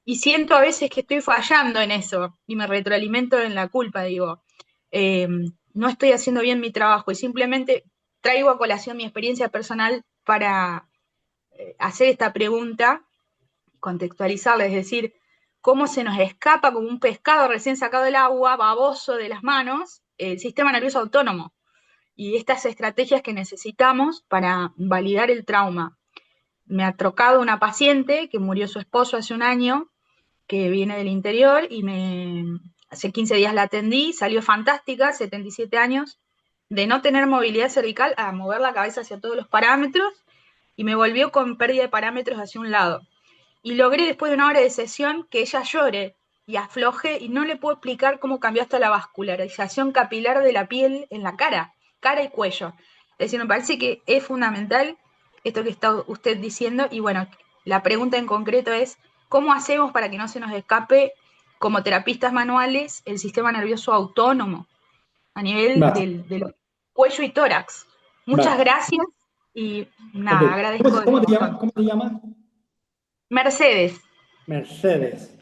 Y siento a veces que estoy fallando en eso y me retroalimento en la culpa, digo, eh, no estoy haciendo bien mi trabajo y simplemente traigo a colación mi experiencia personal para hacer esta pregunta, contextualizarla, es decir, cómo se nos escapa como un pescado recién sacado del agua, baboso de las manos, el sistema nervioso autónomo y estas estrategias que necesitamos para validar el trauma. Me ha tocado una paciente que murió su esposo hace un año, que viene del interior y hace 15 días la atendí, salió fantástica, 77 años, de no tener movilidad cervical a mover la cabeza hacia todos los parámetros y me volvió con pérdida de parámetros hacia un lado. Y logré después de una hora de sesión que ella llore y afloje y no le puedo explicar cómo cambió hasta la vascularización capilar de la piel en la cara y cuello. Es decir, me parece que es fundamental esto que está usted diciendo y bueno, la pregunta en concreto es, ¿cómo hacemos para que no se nos escape como terapistas manuales el sistema nervioso autónomo a nivel Vale, de los cuello y tórax? Muchas vale. gracias y Ok. nada, agradezco de Cómo te corazón. llamas? ¿Cómo te llamas? Mercedes, Mercedes.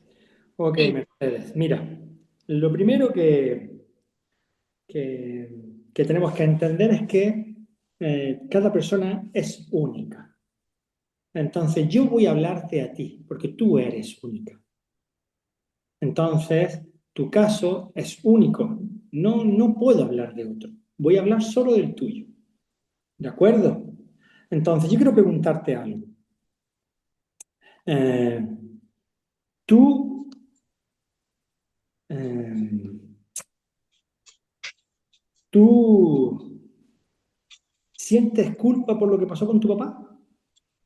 Ok, sí, Mercedes. Mira, lo primero que tenemos que entender es que cada persona es única. Entonces, yo voy a hablarte a ti, porque tú eres única. Entonces, tu caso es único. No, no puedo hablar de otro. Voy a hablar solo del tuyo. ¿De acuerdo? Entonces, yo quiero preguntarte algo. Eh, ¿tú eh, ¿Tú sientes culpa por lo que pasó con tu papá?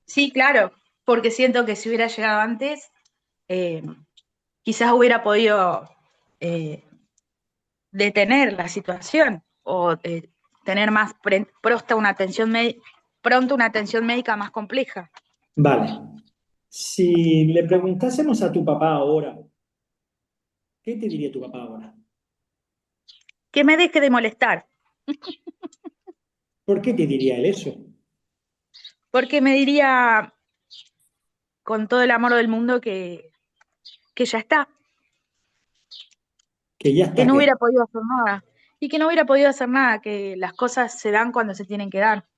sí, claro, porque siento que si hubiera llegado antes, eh, quizás hubiera podido eh, detener la situación o tener más pronto una atención médica más compleja. Vale. Si le preguntásemos a tu papá ahora, ¿qué te diría tu papá ahora? Que me deje de molestar, ¿Por qué te diría él eso? porque me diría con todo el amor del mundo que ya está, Que ya que está no qué. hubiera podido hacer nada y que no hubiera podido hacer nada, que las cosas se dan cuando se tienen que dar.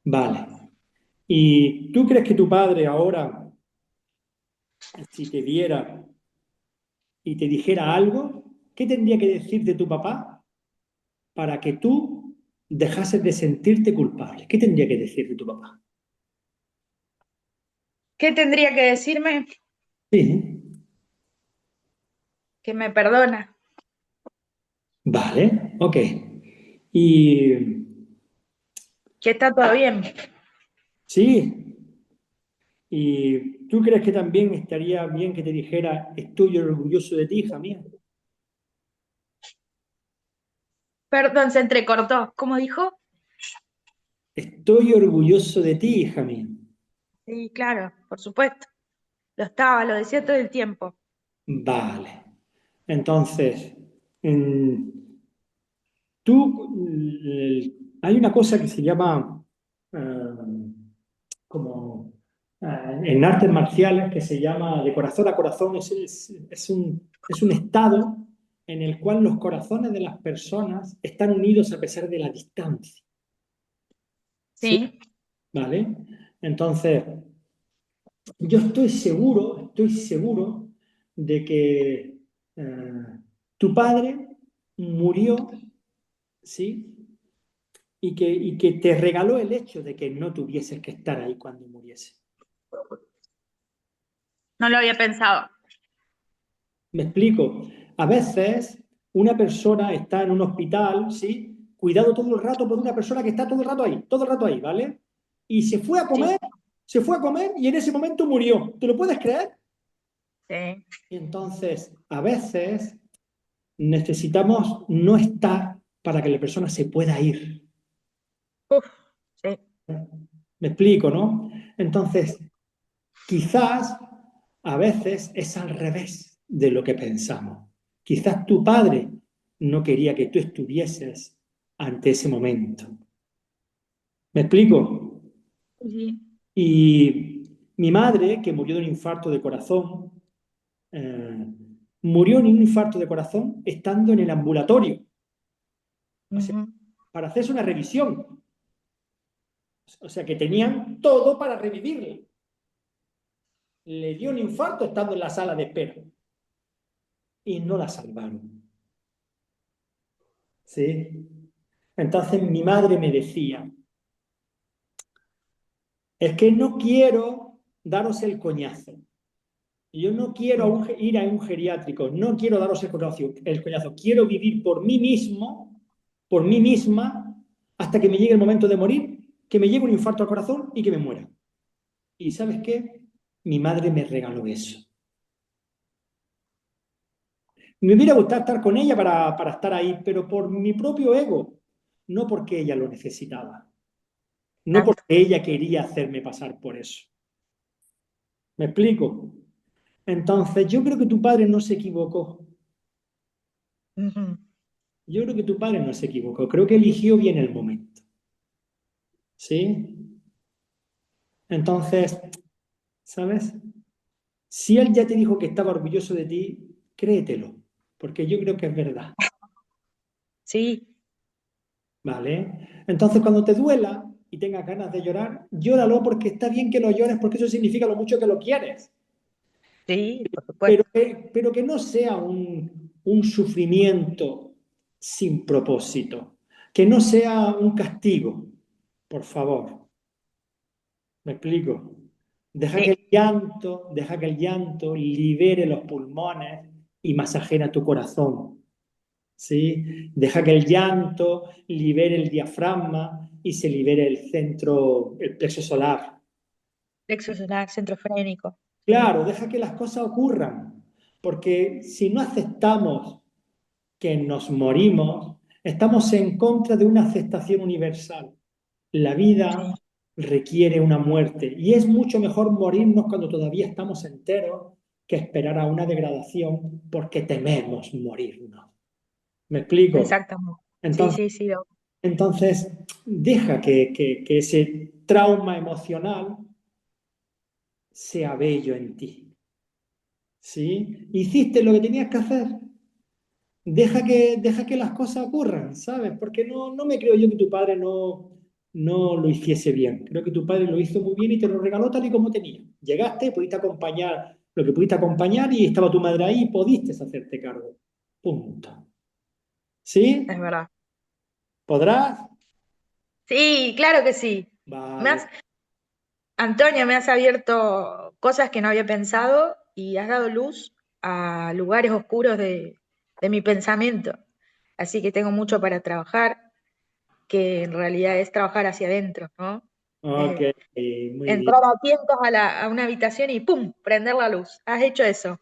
Vale. ¿Y tú crees que tu padre ahora, si te viera y te dijera algo, qué tendría que decirte tu papá para que tú dejases de sentirte culpable? ¿Qué tendría que decirte tu papá? ¿Qué tendría que decirme? Sí. Que me perdona. Vale, ok. Y Que está todo bien. sí, ¿y tú crees que también estaría bien que te dijera, estoy orgulloso de ti, hija mía? Perdón, se entrecortó. ¿Cómo dijo? Estoy orgulloso de ti, hija mía. Sí, claro, por supuesto. Lo decía todo el tiempo. Vale. Entonces, tú hay una cosa que se llama, eh, como en artes marciales, que se llama de corazón a corazón. Es un estado en el cual los corazones de las personas están unidos a pesar de la distancia. ¿Sí? Sí, ¿Vale? Entonces, yo estoy seguro de que tu padre murió, ¿sí? Y que te regaló el hecho de que no tuvieses que estar ahí cuando muriese. no lo había pensado. Me explico. A veces una persona está en un hospital, ¿sí? Cuidado todo el rato por una persona que está todo el rato ahí, ¿vale? Y Sí, se fue a comer y en ese momento murió. ¿Te lo puedes creer? sí. Y entonces, a veces necesitamos no estar para que la persona se pueda ir. Uf, sí. Me explico, ¿no? Entonces, quizás a veces es al revés de lo que pensamos. Quizás tu padre no quería que tú estuvieses ante ese momento. ¿Me explico? Sí. Y mi madre, que murió de un infarto de corazón, eh, murió en un infarto de corazón estando en el ambulatorio, o sea, Ujú. para hacerse una revisión. O sea, que tenían todo para revivirle. Le dio un infarto estando en la sala de espera y no la salvaron. ¿Sí? Entonces mi madre me decía, es que no quiero daros el coñazo. Yo no quiero ir a un geriátrico, no quiero daros el coñazo. Quiero vivir por mí mismo, por mí misma, hasta que me llegue el momento de morir, que me llegue un infarto al corazón y que me muera. ¿Y sabes qué? Mi madre me regaló eso. Me hubiera gustado estar con ella para estar ahí, pero por mi propio ego, no porque ella lo necesitaba, no porque Exacto. ella quería hacerme pasar por eso. ¿Me explico? Entonces, yo creo que tu padre no se equivocó. Ujú. Yo creo que tu padre no se equivocó. Creo que eligió bien el momento. ¿Sí? Entonces, ¿sabes? Si él ya te dijo que estaba orgulloso de ti, créetelo, porque yo creo que es verdad. Sí, ¿Vale? Entonces, cuando te duela y tengas ganas de llorar, llóralo porque está bien que lo llores, porque eso significa lo mucho que lo quieres. sí, por supuesto. Pero que no sea un sufrimiento sin propósito, que no sea un castigo, por favor. ¿Me explico? Sí, Deja que el llanto libere los pulmones y masajera tu corazón. ¿Sí? Deja que el llanto libere el diafragma y se libere el centro, el plexo solar. plexo solar, centro frénico. Sí, Claro, deja que las cosas ocurran, porque si no aceptamos que nos morimos, estamos en contra de una aceptación universal. La vida sí, requiere una muerte y es mucho mejor morirnos cuando todavía estamos enteros que esperar a una degradación porque tememos morirnos. ¿Me explico? exactamente. Sí, Entonces, sí, sí. entonces deja que ese trauma emocional sea bello en ti. ¿Sí? Hiciste lo que tenías que hacer. Deja que las cosas ocurran, ¿sabes? Porque no me creo yo que tu padre no lo hiciese bien. Creo que tu padre lo hizo muy bien y te lo regaló tal y como tenía. Llegaste, pudiste acompañar lo que pudiste acompañar y estaba tu madre ahí y pudiste hacerte cargo. Punto. Es ¿Sí? verdad. ¿Podrás? Sí, claro que sí. Me Vale. has, Antonio, me has abierto cosas que no había pensado y has dado luz a lugares oscuros de mi pensamiento. Así que tengo mucho para trabajar, que en realidad es trabajar hacia adentro, ¿no? Ok, Eh, muy bien. Entrar a tientos a una habitación y ¡pum! Prender la luz. Has hecho eso.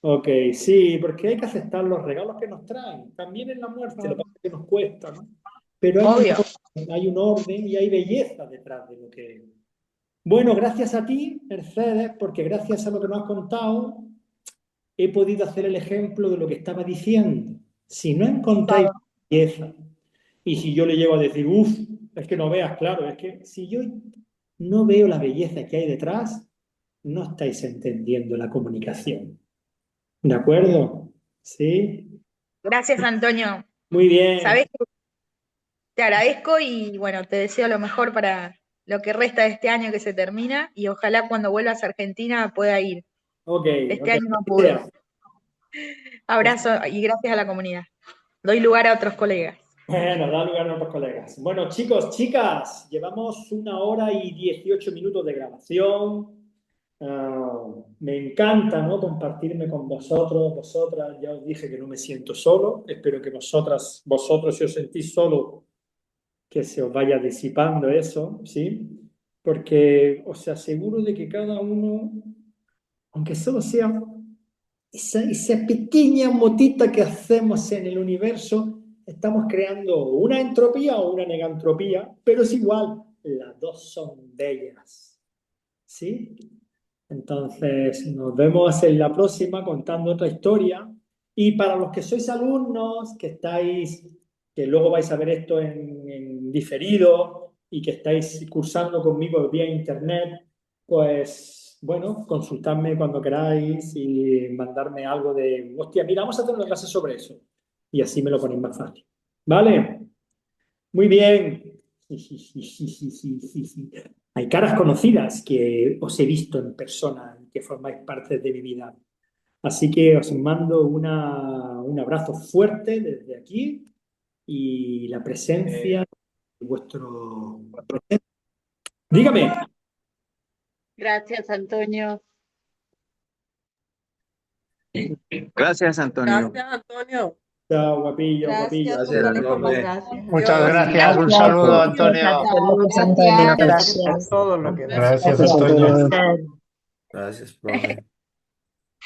Ok, sí, porque hay que aceptar los regalos que nos traen. También en la muerte, lo que Mm. pasa es que nos cuesta, ¿no? Pero Obvio. hay un orden y hay belleza detrás de lo que... Bueno, gracias a ti, Mercedes, porque gracias a lo que nos has contado, he podido hacer el ejemplo de lo que estaba diciendo. Si no encontráis Claro. belleza Y si yo le llego a decir, uff, es que no veas, claro, es que si yo no veo la belleza que hay detrás, no estáis entendiendo la comunicación. ¿De acuerdo? ¿Sí? Gracias, Antonio. Muy bien. Sabés que te agradezco y bueno, te deseo lo mejor para lo que resta de este año que se termina y ojalá cuando vuelvas a Argentina pueda ir. Ok, Este ok. año no pude. Abrazo y gracias a la comunidad. Doy lugar a otros colegas. Bueno, da lugar a otros colegas. Bueno, chicos, chicas, llevamos 1 hora y 18 minutos de grabación. Me encanta, ¿no?, compartirme con vosotros, vosotras. Ya os dije que no me siento solo. Espero que vosotros, si os sentís solo, que se os vaya disipando eso, ¿sí? Porque os aseguro de que cada uno, aunque solo sea esa pequeña motita que hacemos en el universo, estamos creando una entropía o una negantropía, pero es igual, las dos son bellas, ¿sí? Entonces, nos vemos en la próxima contando otra historia. Y para los que sois alumnos, que luego vais a ver esto en diferido y que estáis cursando conmigo vía internet, pues bueno, consultadme cuando queráis y mandarme algo de, hostia, mira, vamos a hacer una clase sobre eso. Y así me lo ponéis más fácil. ¿Vale? Muy bien. Hay caras conocidas que os he visto en persona y que formáis parte de mi vida. Así que os mando un abrazo fuerte desde aquí y la presencia de vuestro... Dígame. Gracias, Antonio. Gracias, Antonio. Gracias, Antonio. Chao, guapillo, guapillo. Gracias por la información. Gracias. Muchas Adiós. gracias. Un Gracias. saludo, Muchas Antonio. gracias, Antonio. Gracias. Gracias. Todo lo que Gracias, Gracias, Antonio. Antonio. Gracias, profe.